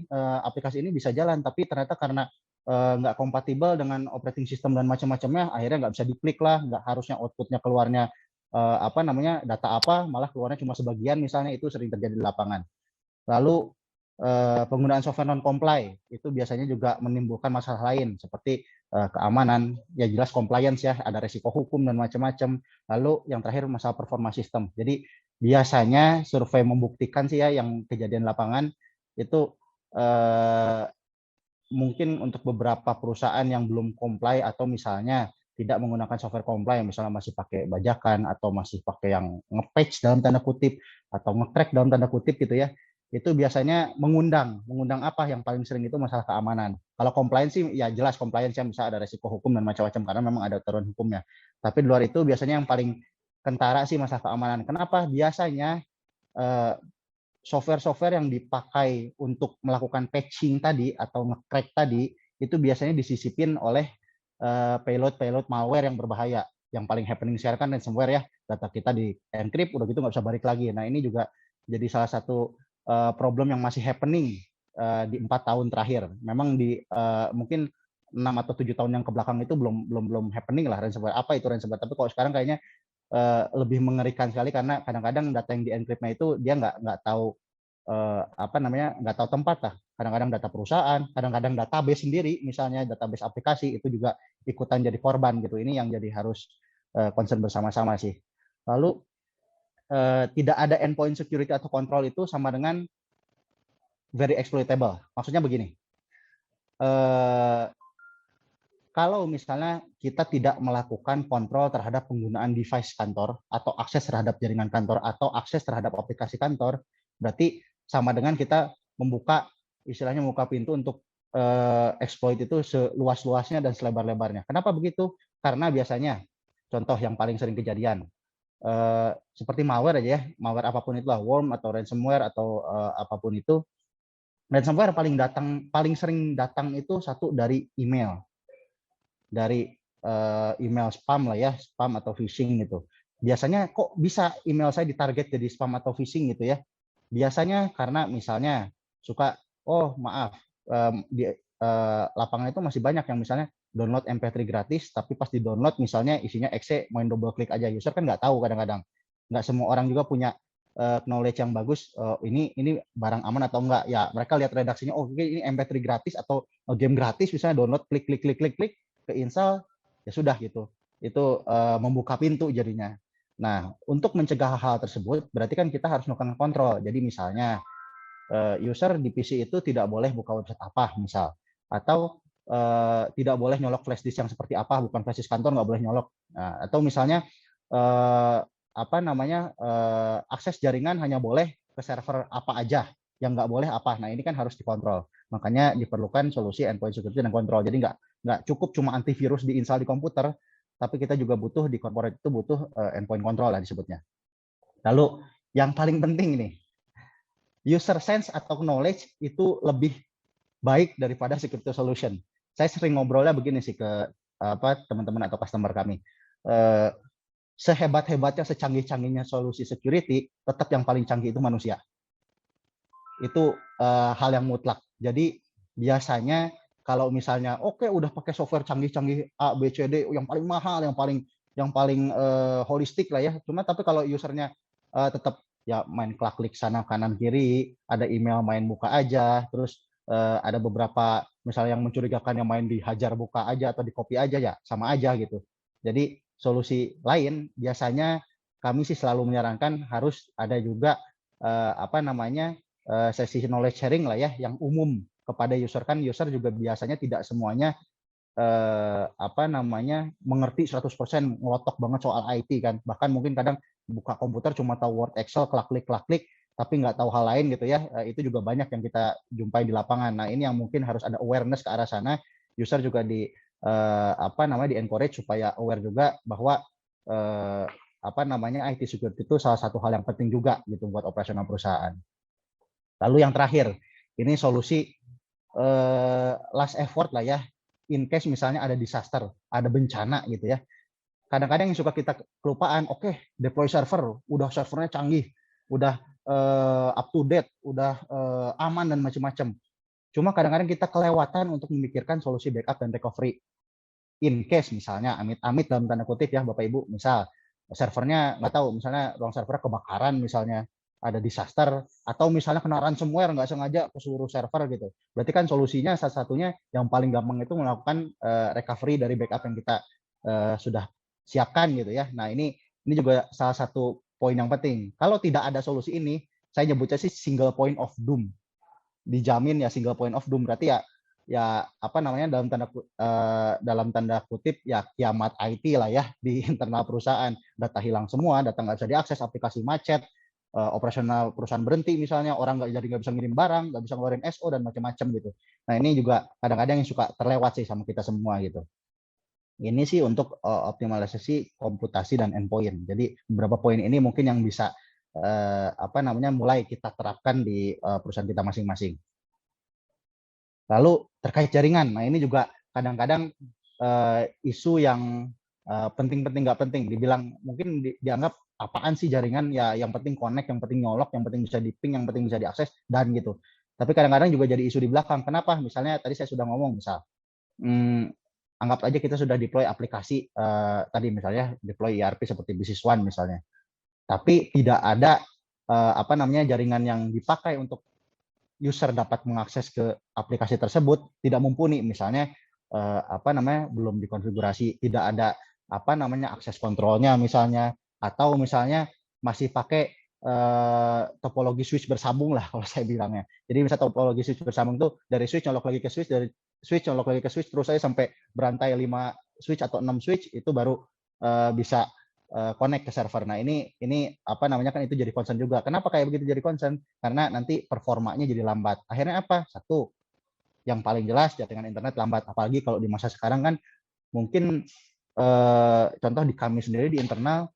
aplikasi ini bisa jalan, tapi ternyata karena nggak kompatibel dengan operating system dan macam-macamnya, akhirnya nggak bisa diklik lah, nggak harusnya outputnya keluarnya data apa, malah keluarnya cuma sebagian misalnya, itu sering terjadi di lapangan. Lalu penggunaan software non-comply itu biasanya juga menimbulkan masalah lain seperti keamanan, ya jelas compliance ya, ada resiko hukum dan macam-macam. Lalu yang terakhir masalah performa sistem. Jadi biasanya survei membuktikan sih ya, yang kejadian lapangan itu mungkin untuk beberapa perusahaan yang belum comply atau misalnya tidak menggunakan software comply, misalnya masih pakai bajakan atau masih pakai yang nge-patch dalam tanda kutip atau nge-crack dalam tanda kutip gitu ya, itu biasanya mengundang apa yang paling sering itu masalah keamanan. Kalau compliance sih ya jelas compliance yang bisa ada resiko hukum dan macam-macam karena memang ada aturan hukumnya. Tapi di luar itu biasanya yang paling kentara sih masalah keamanan. Kenapa? Biasanya software-software yang dipakai untuk melakukan patching tadi atau nge-crack tadi itu biasanya disisipin oleh payload malware yang berbahaya. Yang paling happening sekarang kan ransomware ya, data kita di encrypt udah gitu nggak bisa balik lagi. Nah ini juga jadi salah satu problem yang masih happening di 4 tahun terakhir. Memang di mungkin 6 atau 7 tahun yang kebelakang itu belum happening lah ransomware. Apa itu ransomware? Tapi kalau sekarang kayaknya lebih mengerikan sekali karena kadang-kadang data yang di encryptnya itu dia nggak tahu nggak tahu tempat lah. Kadang-kadang data perusahaan, kadang-kadang database sendiri, misalnya database aplikasi itu juga ikutan jadi korban gitu. Ini yang jadi harus concern bersama-sama sih. Lalu tidak ada endpoint security atau control itu sama dengan very exploitable. Maksudnya begini, kalau misalnya kita tidak melakukan kontrol terhadap penggunaan device kantor atau akses terhadap jaringan kantor atau akses terhadap aplikasi kantor, berarti sama dengan kita membuka pintu untuk exploit itu seluas-luasnya dan selebar-lebarnya. Kenapa begitu? Karena biasanya contoh yang paling sering kejadian seperti malware aja ya, malware apapun itulah, worm atau ransomware atau apapun itu. Ransomware paling sering datang itu satu dari email. Dari email spam lah ya, spam atau phishing gitu. Biasanya kok bisa email saya ditarget jadi spam atau phishing gitu ya? Biasanya karena misalnya suka, di lapangan itu masih banyak yang misalnya download MP3 gratis, tapi pas di download misalnya isinya exe, main double klik aja. User kan nggak tahu kadang-kadang. Nggak semua orang juga punya knowledge yang bagus, ini barang aman atau enggak. Ya mereka lihat redaksinya, oke, ini MP3 gratis atau game gratis, misalnya download, klik, ke install, ya sudah gitu. Itu membuka pintu jadinya. Nah, untuk mencegah hal tersebut, berarti kan kita harus melakukan kontrol. Jadi misalnya, user di PC itu tidak boleh buka website apa, misal. Atau tidak boleh nyolok flash disk yang seperti apa, bukan flash disk kantor, nggak boleh nyolok. Nah, atau misalnya, akses jaringan hanya boleh ke server apa aja, yang nggak boleh apa. Nah, ini kan harus dikontrol. Makanya diperlukan solusi endpoint security dan kontrol. Jadi nggak cukup cuma antivirus diinstal di komputer, tapi kita juga butuh di corporate itu butuh endpoint control lah disebutnya. Lalu yang paling penting ini, user sense atau knowledge itu lebih baik daripada security solution. Saya sering ngobrolnya begini sih ke teman-teman atau customer kami. Sehebat-hebatnya, secanggih-canggihnya solusi security, tetap yang paling canggih itu manusia. Itu hal yang mutlak. Jadi biasanya kalau misalnya udah pakai software canggih-canggih A, B, C, D yang paling mahal, yang paling holistik lah ya. Cuma tapi kalau usernya tetap ya main klik sana kanan kiri, ada email main buka aja, terus ada beberapa misalnya yang mencurigakan yang main dihajar buka aja atau di copy aja, ya sama aja gitu. Jadi solusi lain biasanya kami sih selalu menyarankan harus ada juga sesi knowledge sharing lah ya, yang umum kepada user. Kan user juga biasanya tidak semuanya mengerti 100%, ngelotok banget soal IT kan. Bahkan mungkin kadang buka komputer cuma tahu Word, Excel, klik, tapi nggak tahu hal lain gitu ya. Itu juga banyak yang kita jumpai di lapangan. Nah, ini yang mungkin harus ada awareness ke arah sana. User juga di encourage supaya aware juga bahwa IT security itu salah satu hal yang penting juga gitu buat operasional perusahaan. Lalu yang terakhir, ini solusi last effort lah ya, in case misalnya ada disaster, ada bencana gitu ya. Kadang-kadang yang suka kita kelupaan, oke, deploy server, udah servernya canggih, udah up to date, udah aman dan macam-macam. Cuma kadang-kadang kita kelewatan untuk memikirkan solusi backup dan recovery. In case misalnya, amit-amit dalam tanda kutip ya Bapak Ibu, misal servernya nggak tahu, misalnya ruang servernya kebakaran misalnya, ada disaster, atau misalnya kena ransomware nggak sengaja ke seluruh server gitu. Berarti kan solusinya salah satunya yang paling gampang itu melakukan recovery dari backup yang kita sudah siapkan gitu ya. Nah ini juga salah satu poin yang penting. Kalau tidak ada solusi ini, saya nyebutnya sih single point of doom. Dijamin ya single point of doom, berarti ya apa namanya dalam tanda kutip ya kiamat IT lah ya di internal perusahaan. Data hilang semua, data nggak bisa diakses, aplikasi macet, operasional perusahaan berhenti misalnya, orang nggak bisa ngirim barang, nggak bisa ngeluarin SO dan macam-macam gitu. Nah ini juga kadang-kadang yang suka terlewat sih sama kita semua gitu. Ini sih untuk optimalisasi komputasi dan endpoint. Jadi beberapa poin ini mungkin yang bisa mulai kita terapkan di perusahaan kita masing-masing. Lalu terkait jaringan, nah ini juga kadang-kadang isu yang penting-penting nggak penting. Dibilang mungkin dianggap apaan sih jaringan, ya yang penting connect, yang penting nyolok, yang penting bisa di-ping, yang penting bisa diakses, dan gitu. Tapi kadang-kadang juga jadi isu di belakang. Kenapa? Misalnya tadi saya sudah ngomong, anggap aja kita sudah deploy aplikasi, tadi misalnya deploy ERP seperti Business One misalnya. Tapi tidak ada jaringan yang dipakai untuk user dapat mengakses ke aplikasi tersebut, tidak mumpuni, misalnya belum dikonfigurasi, tidak ada akses kontrolnya misalnya, atau misalnya masih pakai topologi switch bersambung lah kalau saya bilangnya. Jadi misalnya topologi switch bersambung itu dari switch nyolok lagi ke switch, dari switch nyolok lagi ke switch, terus saya sampai berantai 5 switch atau 6 switch, itu baru bisa connect ke server. Nah ini kan itu jadi concern juga. Kenapa kayak begitu jadi concern? Karena nanti performanya jadi lambat. Akhirnya apa? Satu, yang paling jelas jaringan internet lambat. Apalagi kalau di masa sekarang kan mungkin contoh di kami sendiri di internal,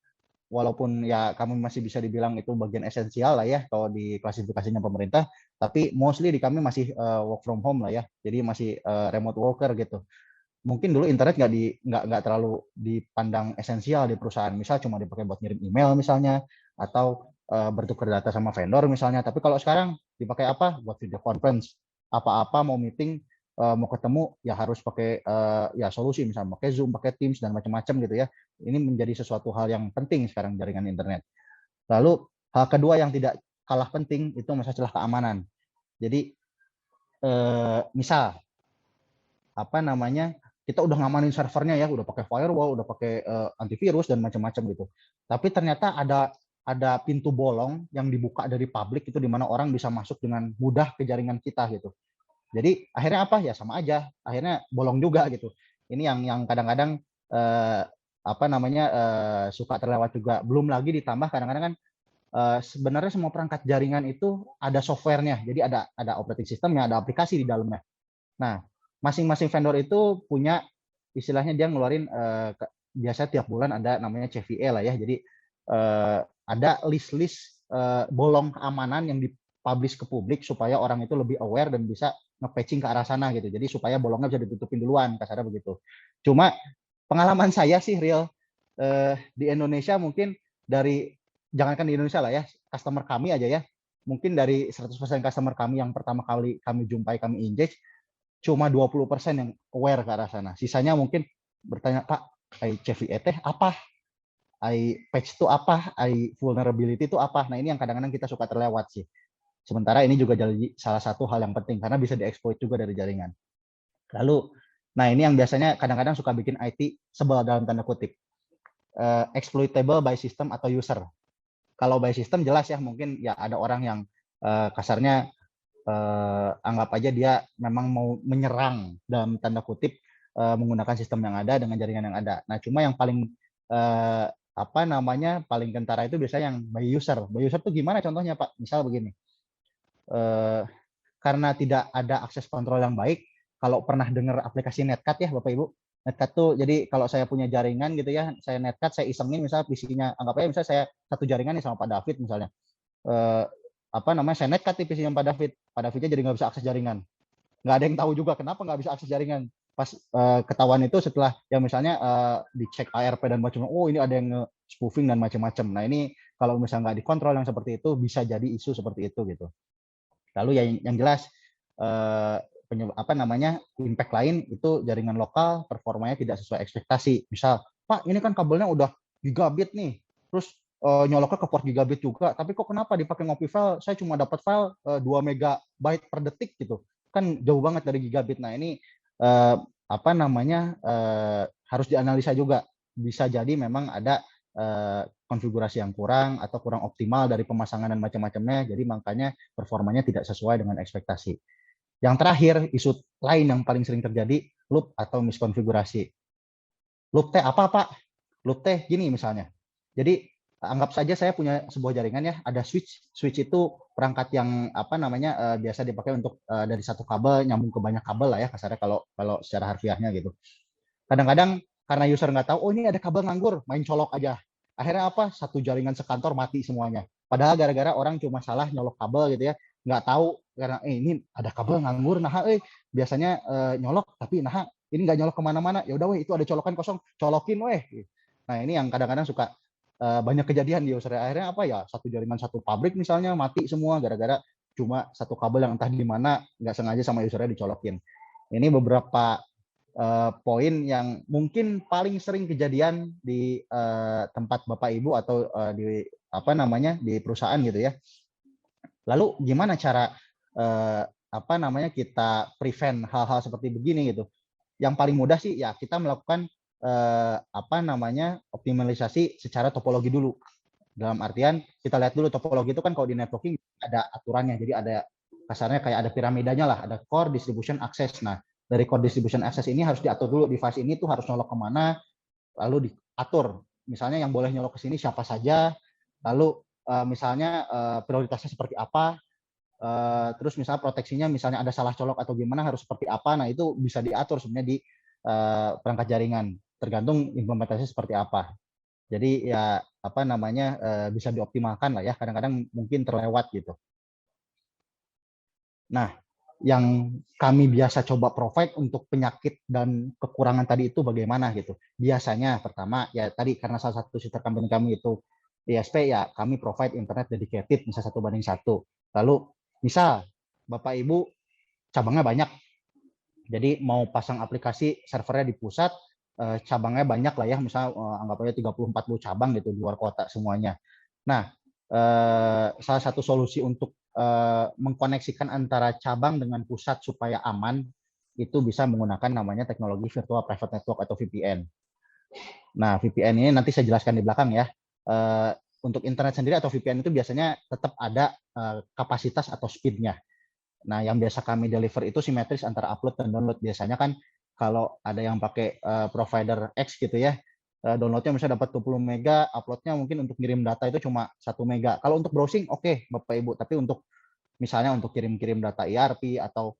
walaupun ya kami masih bisa dibilang itu bagian esensial lah ya kalau di klasifikasinya pemerintah, tapi mostly di kami masih work from home lah ya. Jadi masih remote worker gitu. Mungkin dulu internet nggak terlalu dipandang esensial di perusahaan, misal cuma dipakai buat ngirim email misalnya, atau bertukar data sama vendor misalnya. Tapi kalau sekarang dipakai apa? Buat video conference, apa-apa mau meeting, mau ketemu ya harus pakai ya solusi, misalnya pakai Zoom, pakai Teams dan macam-macam gitu ya. Ini menjadi sesuatu hal yang penting sekarang jaringan internet. Lalu hal kedua yang tidak kalah penting itu masalah keamanan. Jadi misal kita udah ngamanin servernya ya, udah pakai firewall, udah pakai antivirus dan macam-macam gitu. Tapi ternyata ada pintu bolong yang dibuka dari publik itu, di mana orang bisa masuk dengan mudah ke jaringan kita gitu. Jadi akhirnya apa ya, sama aja, akhirnya bolong juga gitu. Ini yang kadang-kadang suka terlewat juga. Belum lagi ditambah kadang-kadang kan sebenarnya semua perangkat jaringan itu ada softwarenya. Jadi ada operating systemnya, ada aplikasi di dalamnya. Nah, masing-masing vendor itu punya istilahnya, dia ngeluarin biasa tiap bulan ada namanya CVE lah ya. Jadi ada list-list bolong keamanan yang dipublish ke publik supaya orang itu lebih aware dan bisa nge-patching ke arah sana gitu. Jadi supaya bolongnya bisa ditutupin duluan, kasarnya begitu. Cuma pengalaman saya sih real di Indonesia, mungkin jangankan di Indonesia lah ya, customer kami aja ya, mungkin dari 100% customer kami yang pertama kali kami jumpai, kami engage, cuma 20% yang aware ke arah sana. Sisanya mungkin bertanya, Pak, CVE teh apa? Patch itu apa? Vulnerability itu apa? Nah ini yang kadang-kadang kita suka terlewat sih. Sementara ini juga jadi salah satu hal yang penting, karena bisa dieksploit juga dari jaringan. Lalu, nah ini yang biasanya kadang-kadang suka bikin IT sebel dalam tanda kutip. Exploitable by system atau user. Kalau by system jelas ya, mungkin ya ada orang yang kasarnya anggap aja dia memang mau menyerang dalam tanda kutip menggunakan sistem yang ada dengan jaringan yang ada. Nah, cuma yang paling paling kentara itu biasanya yang by user. By user itu gimana contohnya, Pak? Misal begini, karena tidak ada akses kontrol yang baik. Kalau pernah dengar aplikasi Netcat ya, Bapak Ibu, Netcat tuh jadi kalau saya punya jaringan gitu ya, saya Netcat, saya isengin misalnya PC-nya, anggap aja misalnya saya satu jaringan nih sama Pak David misalnya. Saya netcat di PC-nya Pak Davidnya jadi nggak bisa akses jaringan. nggak ada yang tahu juga kenapa nggak bisa akses jaringan. Pas ketahuan itu setelah yang misalnya dicek ARP dan macam, oh ini ada yang spoofing dan macam-macam. Nah ini kalau misalnya nggak dikontrol yang seperti itu bisa jadi isu seperti itu gitu. Lalu yang jelas impact lain itu jaringan lokal performanya tidak sesuai ekspektasi. Misal, Pak ini kan kabelnya udah gigabit nih, terus nyoloknya ke port gigabit juga, tapi kok kenapa dipakai ngopi file saya cuma dapat file 2 megabyte per detik gitu, kan jauh banget dari gigabit. Nah ini harus dianalisa juga, bisa jadi memang ada konfigurasi yang kurang atau kurang optimal dari pemasangan dan macam-macamnya, jadi makanya performanya tidak sesuai dengan ekspektasi. Yang terakhir, isu lain yang paling sering terjadi, loop atau miskonfigurasi. Loop teh apa, Pak? Loop teh gini misalnya. Jadi anggap saja saya punya sebuah jaringan ya, ada switch. Switch itu perangkat yang biasa dipakai untuk dari satu kabel nyambung ke banyak kabel lah ya, kasarnya kalau secara harfiahnya gitu. Kadang-kadang karena user nggak tahu, oh ini ada kabel nganggur, main colok aja. Akhirnya apa? Satu jaringan sekantor mati semuanya. Padahal gara-gara orang cuma salah nyolok kabel gitu ya, nggak tahu karena ini ada kabel nganggur, nah biasanya nyolok, tapi nah ini nggak nyolok kemana-mana, ya udah weh itu ada colokan kosong, colokin weh. Nah ini yang kadang-kadang suka banyak kejadian di user. Akhirnya apa ya, satu jaringan satu pabrik misalnya mati semua gara-gara cuma satu kabel yang entah di mana nggak sengaja sama usernya dicolokin. Ini beberapa poin yang mungkin paling sering kejadian di tempat Bapak Ibu atau di perusahaan gitu ya. Lalu gimana cara kita prevent hal-hal seperti begini gitu? Yang paling mudah sih ya kita melakukan optimalisasi secara topologi dulu. Dalam artian kita lihat dulu topologi itu kan kalau di networking ada aturannya. Jadi ada kasarnya kayak ada piramidanya lah, ada core, distribution, access. Nah, dari core distribution access ini harus diatur dulu, device ini tuh harus nyolok kemana, lalu diatur. Misalnya yang boleh nyolok ke sini siapa saja, lalu misalnya prioritasnya seperti apa, terus misalnya proteksinya misalnya ada salah colok atau gimana harus seperti apa. Nah itu bisa diatur sebenarnya di perangkat jaringan, tergantung implementasi seperti apa. Jadi ya bisa dioptimalkan lah ya, kadang-kadang mungkin terlewat gitu. Nah, yang kami biasa coba provide untuk penyakit dan kekurangan tadi itu bagaimana gitu. Biasanya pertama ya tadi karena salah satu sister company kami itu ISP, ya kami provide internet dedicated misal 1:1. Lalu misal Bapak Ibu cabangnya banyak, jadi mau pasang aplikasi servernya di pusat, cabangnya banyak lah ya, misal anggap aja 30-40 cabang gitu di luar kota semuanya. Nah, salah satu solusi untuk mengkoneksikan antara cabang dengan pusat supaya aman itu bisa menggunakan namanya teknologi virtual private network atau VPN. Nah, VPN ini nanti saya jelaskan di belakang ya. Untuk internet sendiri atau VPN itu biasanya tetap ada kapasitas atau speed-nya. Nah, yang biasa kami deliver itu simetris antara upload dan download. Biasanya kan kalau ada yang pakai provider X gitu ya, downloadnya misalnya dapat 20 mega, uploadnya mungkin untuk kirim data itu cuma 1 mega. Kalau untuk browsing oke, Bapak Ibu, tapi untuk misalnya untuk kirim-kirim data ERP atau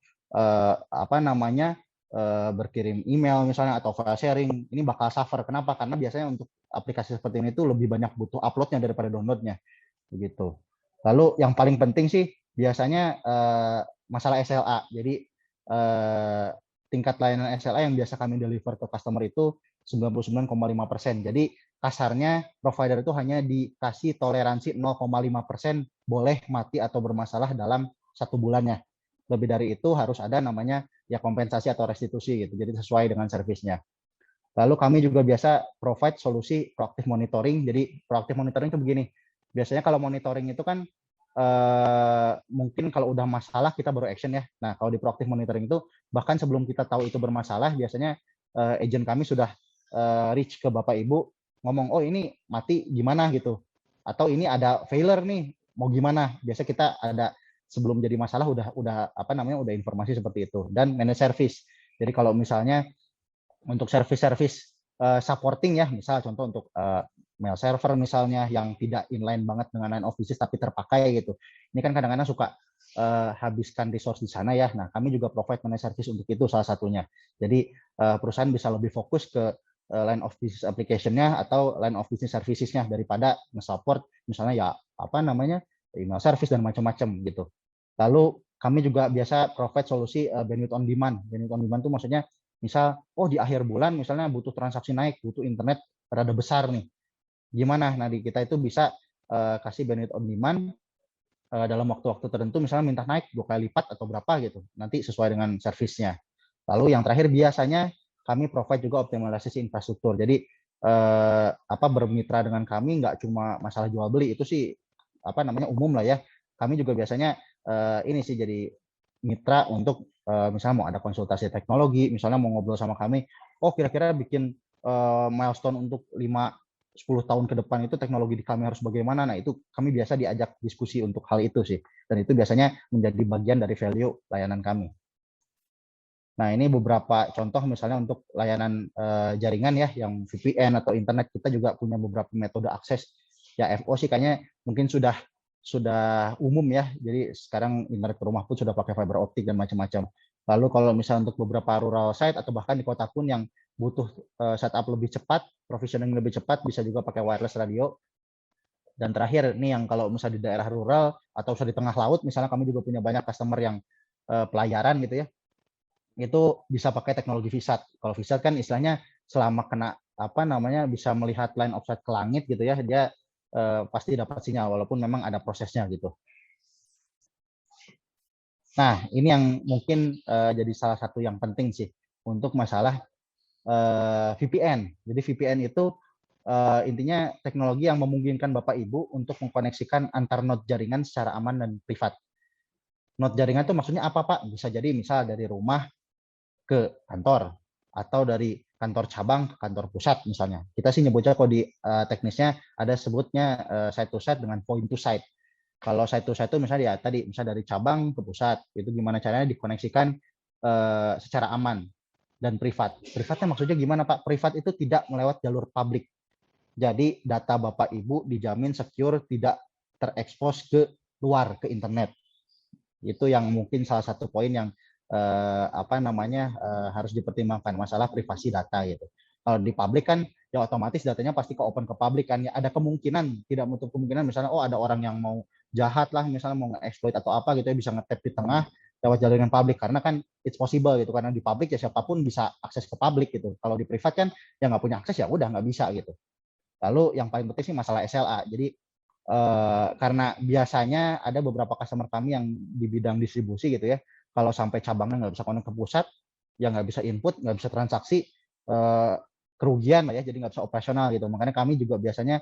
berkirim email misalnya atau file sharing, ini bakal suffer. Kenapa? Karena biasanya untuk aplikasi seperti ini itu lebih banyak butuh uploadnya daripada downloadnya, begitu. Lalu yang paling penting sih biasanya masalah SLA. Jadi tingkat layanan SLA yang biasa kami deliver ke customer itu 99,5%. Jadi kasarnya provider itu hanya dikasih toleransi 0,5% boleh mati atau bermasalah dalam 1 bulannya. Lebih dari itu harus ada namanya ya kompensasi atau restitusi gitu. Jadi sesuai dengan servisnya. Lalu kami juga biasa provide solusi proactive monitoring. Jadi proactive monitoring itu begini. Biasanya kalau monitoring itu kan mungkin kalau udah masalah kita baru action ya. Nah, kalau di proactive monitoring itu bahkan sebelum kita tahu itu bermasalah, biasanya agent kami sudah reach ke Bapak Ibu, ngomong, oh ini mati gimana gitu, atau ini ada failure nih, mau gimana. Biasa kita ada sebelum jadi masalah udah informasi seperti itu. Dan manage service. Jadi kalau misalnya untuk service supporting ya, misal contoh untuk mail server misalnya yang tidak inline banget dengan line of business tapi terpakai gitu. Ini kan kadang-kadang suka habiskan resource di sana ya. Nah, kami juga provide managed service untuk itu salah satunya. Jadi perusahaan bisa lebih fokus ke line of business application-nya atau line of business services-nya daripada nge-support misalnya ya email service dan macam-macam gitu. Lalu kami juga biasa provide solusi bandwidth on demand. Bandwidth on demand itu maksudnya misal, di akhir bulan misalnya butuh transaksi naik, butuh internet rada besar nih. Gimana? Nah, di kita itu bisa kasih bandwidth on demand dalam waktu-waktu tertentu, misalnya minta naik 2 kali lipat atau berapa gitu. Nanti sesuai dengan servisnya. Lalu yang terakhir biasanya kami provide juga optimalisasi infrastruktur. Jadi bermitra dengan kami nggak cuma masalah jual beli, itu sih umum lah ya. Kami juga biasanya ini sih jadi mitra untuk misalnya mau ada konsultasi teknologi, misalnya mau ngobrol sama kami, kira-kira bikin milestone untuk 5-10 tahun ke depan itu teknologi di kami harus bagaimana. Nah, itu kami biasa diajak diskusi untuk hal itu sih. Dan itu biasanya menjadi bagian dari value layanan kami. Nah, ini beberapa contoh misalnya untuk layanan jaringan ya, yang VPN atau internet. Kita juga punya beberapa metode akses. Ya, FO sih kayaknya mungkin sudah umum ya. Jadi sekarang internet ke rumah pun sudah pakai fiber optik dan macam-macam. Lalu kalau misalnya untuk beberapa rural site atau bahkan di kota pun yang butuh setup lebih cepat, provisioning lebih cepat, bisa juga pakai wireless radio. Dan terakhir, ini yang kalau misalnya di daerah rural atau di tengah laut, misalnya kami juga punya banyak customer yang pelayaran gitu ya, itu bisa pakai teknologi VSAT. Kalau VSAT kan istilahnya selama kena bisa melihat line of sight ke langit gitu ya, dia pasti dapat sinyal walaupun memang ada prosesnya gitu. Nah, ini yang mungkin jadi salah satu yang penting sih untuk masalah VPN. Jadi VPN itu intinya teknologi yang memungkinkan Bapak Ibu untuk mengkoneksikan antar node jaringan secara aman dan privat. Node jaringan itu maksudnya apa, Pak? Bisa jadi misal dari rumah ke kantor, atau dari kantor cabang ke kantor pusat misalnya. Kita sih nyebutnya kalau di teknisnya ada sebutnya site to site dengan point to site. Kalau site to site itu misalnya misalnya dari cabang ke pusat, itu gimana caranya dikoneksikan secara aman dan privat. Privatnya maksudnya gimana, Pak? Privat itu tidak melewat jalur publik. Jadi data Bapak Ibu dijamin secure, tidak terekspos ke luar, ke internet. Itu yang mungkin salah satu poin yang harus dipertimbangkan, masalah privasi data gitu. Kalau di publik kan ya otomatis datanya pasti ke open ke publik kan, ya ada kemungkinan, tidak menutup kemungkinan misalnya ada orang yang mau jahat lah misalnya mau nge-exploit atau apa gitu ya, bisa nge-tap di tengah lewat jaringan publik, karena kan it's possible gitu, karena di publik ya siapapun bisa akses ke publik gitu. Kalau di privat kan yang nggak punya akses ya udah nggak bisa gitu. Lalu yang paling penting sih masalah SLA. Jadi karena biasanya ada beberapa customer kami yang di bidang distribusi gitu ya, kalau sampai cabangnya nggak bisa connect ke pusat, ya nggak bisa input, nggak bisa transaksi, kerugian lah ya, jadi nggak bisa operasional gitu. Makanya kami juga biasanya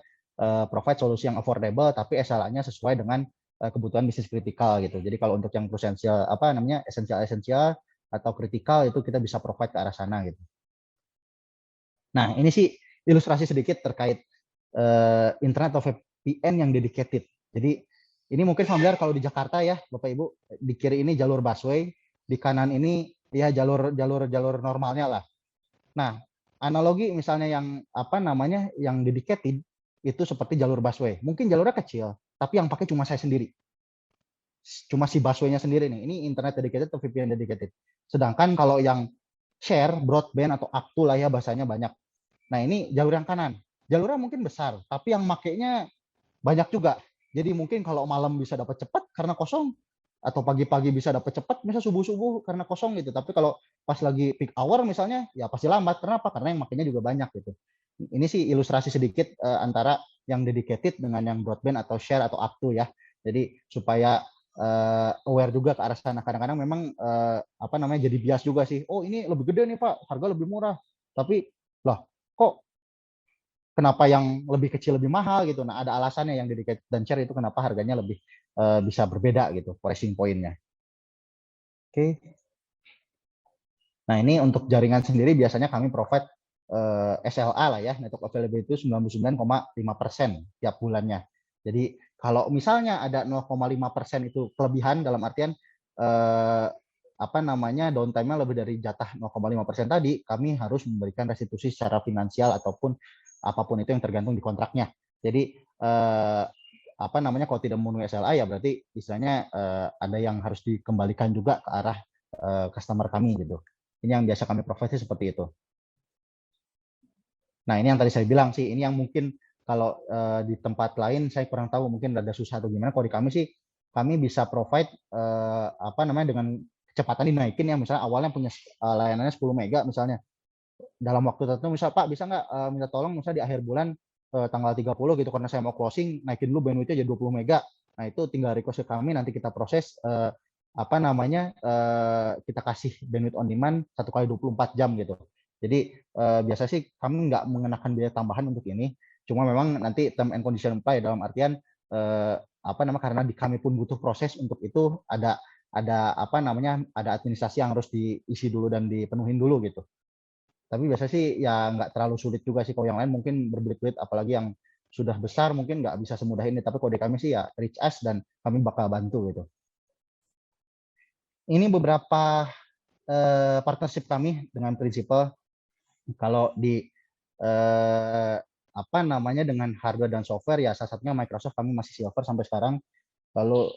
provide solusi yang affordable, tapi SLA-nya sesuai dengan kebutuhan bisnis kritikal gitu. Jadi kalau untuk yang esensial atau kritikal itu kita bisa provide ke arah sana gitu. Nah, ini sih ilustrasi sedikit terkait internet atau VPN yang dedicated. Jadi ini mungkin familiar kalau di Jakarta ya, Bapak Ibu. Di kiri ini jalur busway, di kanan ini ya jalur normalnya lah. Nah, analogi misalnya yang dedicated itu seperti jalur busway. Mungkin jalurnya kecil, tapi yang pakai cuma saya sendiri. Cuma si busway-nya sendiri nih. Ini internet dedicated atau VPN dedicated. Sedangkan kalau yang share, broadband atau aktu lah ya bahasanya banyak. Nah, ini jalur yang kanan. Jalurnya mungkin besar, tapi yang makainya banyak juga. Jadi mungkin kalau malam bisa dapat cepat karena kosong, atau pagi-pagi bisa dapat cepat, misalnya subuh-subuh karena kosong gitu. Tapi kalau pas lagi peak hour misalnya, ya pasti lambat. Kenapa? Karena yang makainya juga banyak gitu. Ini sih ilustrasi sedikit antara yang dedicated dengan yang broadband atau share atau aktu ya. Jadi supaya aware juga ke arah sana. Kadang-kadang memang jadi bias juga sih. Oh, ini lebih gede nih Pak, harga lebih murah. Tapi loh, kok kenapa yang lebih kecil lebih mahal gitu? Nah, ada alasannya yang dedicated dan share itu kenapa harganya lebih bisa berbeda gitu, pricing point-nya. Oke. Nah, ini untuk jaringan sendiri biasanya kami provide SLA lah ya, network availability itu 99,5% tiap bulannya. Jadi kalau misalnya ada 0,5% itu kelebihan dalam artian downtime-nya lebih dari jatah 0,5% tadi, kami harus memberikan restitusi secara finansial ataupun apapun itu yang tergantung di kontraknya. Jadi kalau tidak memenuhi SLA ya berarti istilahnya ada yang harus dikembalikan juga ke arah customer kami gitu. Ini yang biasa kami provide seperti itu. Nah, ini yang tadi saya bilang sih, ini yang mungkin kalau di tempat lain saya kurang tahu, mungkin ada susah atau gimana. Kalau di kami sih kami bisa provide dengan kecepatan dinaikin ya, misalnya awalnya punya layanannya 10 mega misalnya, dalam waktu tertentu misal Pak bisa nggak minta tolong misalnya di akhir bulan tanggal 30 gitu karena saya mau closing naikin dulu bandwidth-nya jadi 20 mega. Nah itu tinggal request ke kami, nanti kita proses kita kasih bandwidth on demand 1 kali 24 jam gitu. Jadi biasa sih kami nggak mengenakan biaya tambahan untuk ini, cuma memang nanti term and condition apply dalam artian karena di kami pun butuh proses untuk itu, ada administrasi yang harus diisi dulu dan dipenuhin dulu gitu. Tapi biasa sih ya nggak terlalu sulit juga sih. Kalau yang lain mungkin berbelit-belit, apalagi yang sudah besar mungkin nggak bisa semudah ini. Tapi kalau di kami sih ya reach us dan kami bakal bantu gitu. Ini beberapa partnership kami dengan Principal. Kalau di dengan hardware dan software ya salah satunya Microsoft, kami masih silver sampai sekarang. Lalu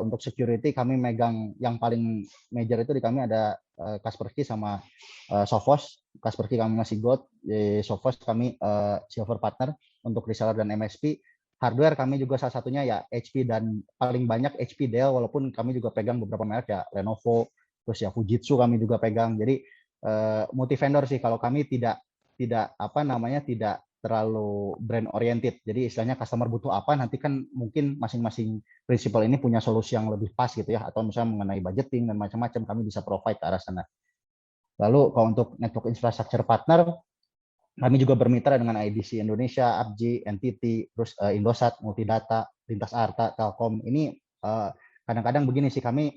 untuk security kami megang yang paling major itu di kami ada Kaspersky sama Sophos. Kaspersky kami masih gold, di Sophos kami silver partner untuk reseller dan MSP. Hardware kami juga salah satunya ya HP dan paling banyak HP, Dell, walaupun kami juga pegang beberapa merek ya Lenovo, terus ya Fujitsu kami juga pegang. Jadi multi vendor sih, kalau kami tidak terlalu brand oriented. Jadi istilahnya customer butuh apa, nanti kan mungkin masing-masing Principal ini punya solusi yang lebih pas gitu ya, atau misalnya mengenai budgeting dan macam-macam, kami bisa provide ke arah sana. Lalu kalau untuk network infrastructure partner, kami juga bermitra dengan IDC Indonesia, APJ, NTT, terus Indosat, Multidata, Lintas Arta, Telkom. Ini kadang-kadang begini sih, kami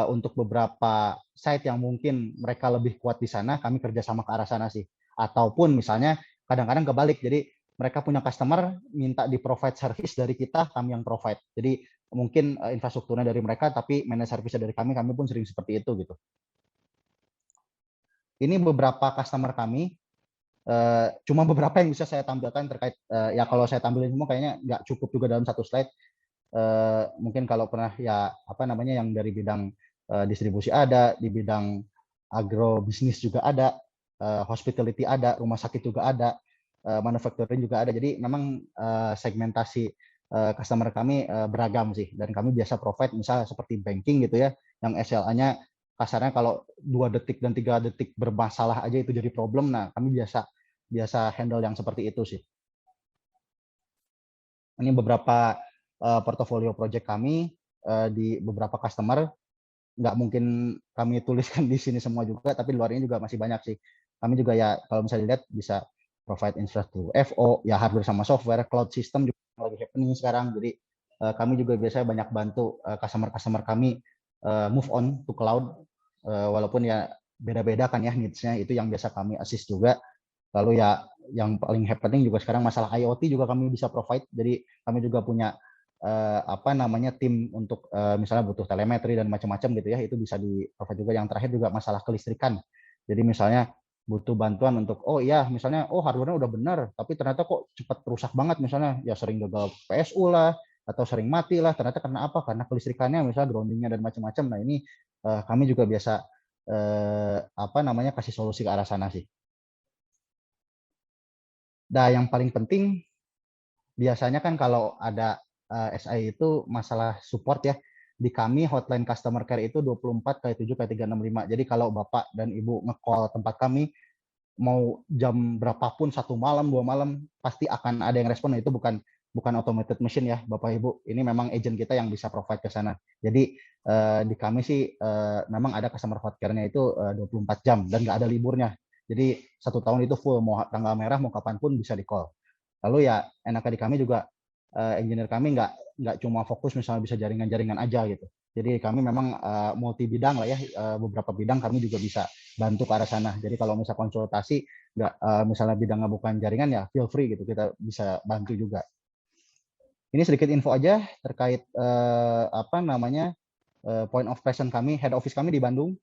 untuk beberapa site yang mungkin mereka lebih kuat di sana, kami kerjasama ke arah sana sih. Ataupun misalnya kadang-kadang kebalik, jadi mereka punya customer minta di provide service dari kita, kami yang provide. Jadi mungkin infrastrukturnya dari mereka, tapi managed service dari kami pun sering seperti itu gitu. Ini beberapa customer kami, cuma beberapa yang bisa saya tampilkan terkait, ya kalau saya tampilin semua kayaknya nggak cukup juga dalam satu slide. Mungkin kalau pernah ya yang dari bidang distribusi ada, di bidang agrobisnis juga ada, hospitality ada, rumah sakit juga ada, manufacturing juga ada. Jadi memang segmentasi customer kami beragam sih, dan kami biasa provide misalnya seperti banking gitu ya, yang SLA-nya kasarnya kalau 2 detik dan 3 detik bermasalah aja itu jadi problem. Nah kami biasa handle yang seperti itu sih. Ini beberapa portofolio project kami di beberapa customer. Nggak mungkin kami tuliskan di sini semua juga, tapi luar ini juga masih banyak sih. Kami juga ya kalau misalnya dilihat bisa provide infrastruktur FO, ya hardware sama software, cloud system juga lagi happening sekarang. Jadi kami juga biasanya banyak bantu customer kami move on to cloud, walaupun ya beda-beda kan ya needs-nya, itu yang biasa kami assist juga. Lalu ya yang paling happening juga sekarang masalah IoT juga kami bisa provide. Jadi kami juga punya tim untuk misalnya butuh telemetri dan macam-macam gitu ya, itu bisa di provide juga. Yang terakhir juga masalah kelistrikan. Jadi misalnya butuh bantuan untuk misalnya hardware-nya udah benar tapi ternyata kok cepat rusak banget, misalnya ya sering gagal PSU lah atau sering mati lah, ternyata karena apa? Karena kelistrikannya misalnya grounding-nya dan macam-macam. Nah ini kami juga biasa kasih solusi ke arah sana sih. Nah yang paling penting biasanya kan kalau ada SI itu masalah support ya. Di kami hotline customer care itu 24/7/365. Jadi kalau Bapak dan Ibu nge-call tempat kami, mau jam berapapun, 1 malam, 2 malam, pasti akan ada yang respon. Itu bukan automated machine ya Bapak Ibu. Ini memang agent kita yang bisa provide ke sana. Jadi di kami sih memang ada customer hot care-nya itu 24 jam dan nggak ada liburnya. Jadi 1 tahun itu full, mau tanggal merah mau kapanpun bisa di-call. Lalu ya enaknya di kami juga engineer kami nggak cuma fokus misalnya bisa jaringan-jaringan aja gitu. Jadi kami memang multi bidang lah ya, beberapa bidang kami juga bisa bantu ke arah sana. Jadi kalau misal konsultasi misalnya bidangnya bukan jaringan ya feel free gitu, kita bisa bantu juga. Ini sedikit info aja terkait point of presence kami. Head office kami di Bandung.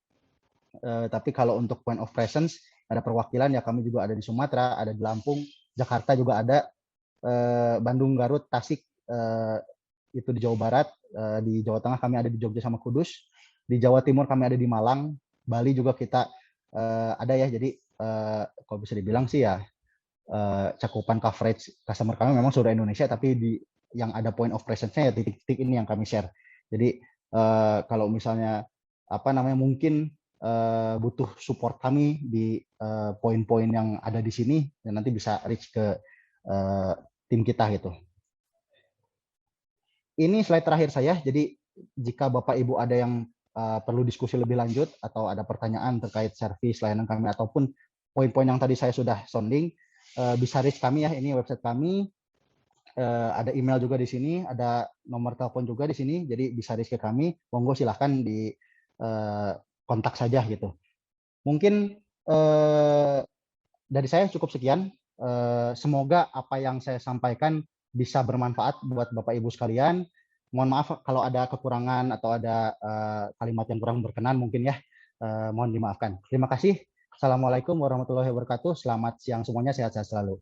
Tapi kalau untuk point of presence ada perwakilan ya, kami juga ada di Sumatera, ada di Lampung, Jakarta juga ada, Bandung, Garut, Tasik, itu di Jawa Barat, di Jawa Tengah kami ada di Jogja sama Kudus, di Jawa Timur kami ada di Malang, Bali juga kita ada ya. Jadi kalau bisa dibilang sih ya cakupan coverage customer kami memang sudah Indonesia, tapi yang ada point of presence-nya ya titik-titik ini yang kami share. Jadi kalau misalnya mungkin butuh support kami di poin-poin yang ada di sini, dan nanti bisa reach ke tim kita gitu. Ini slide terakhir saya. Jadi jika Bapak Ibu ada yang perlu diskusi lebih lanjut atau ada pertanyaan terkait servis layanan kami ataupun poin-poin yang tadi saya sudah sounding, bisa reach kami ya. Ini website kami. Ada email juga di sini, ada nomor telepon juga di sini, jadi bisa reach ke kami. Monggo silahkan di kontak saja gitu. Mungkin dari saya cukup sekian. Semoga apa yang saya sampaikan bisa bermanfaat buat Bapak Ibu sekalian. Mohon maaf kalau ada kekurangan atau ada kalimat yang kurang berkenan mungkin ya. Mohon dimaafkan. Terima kasih. Assalamualaikum warahmatullahi wabarakatuh. Selamat siang semuanya, sehat-sehat selalu.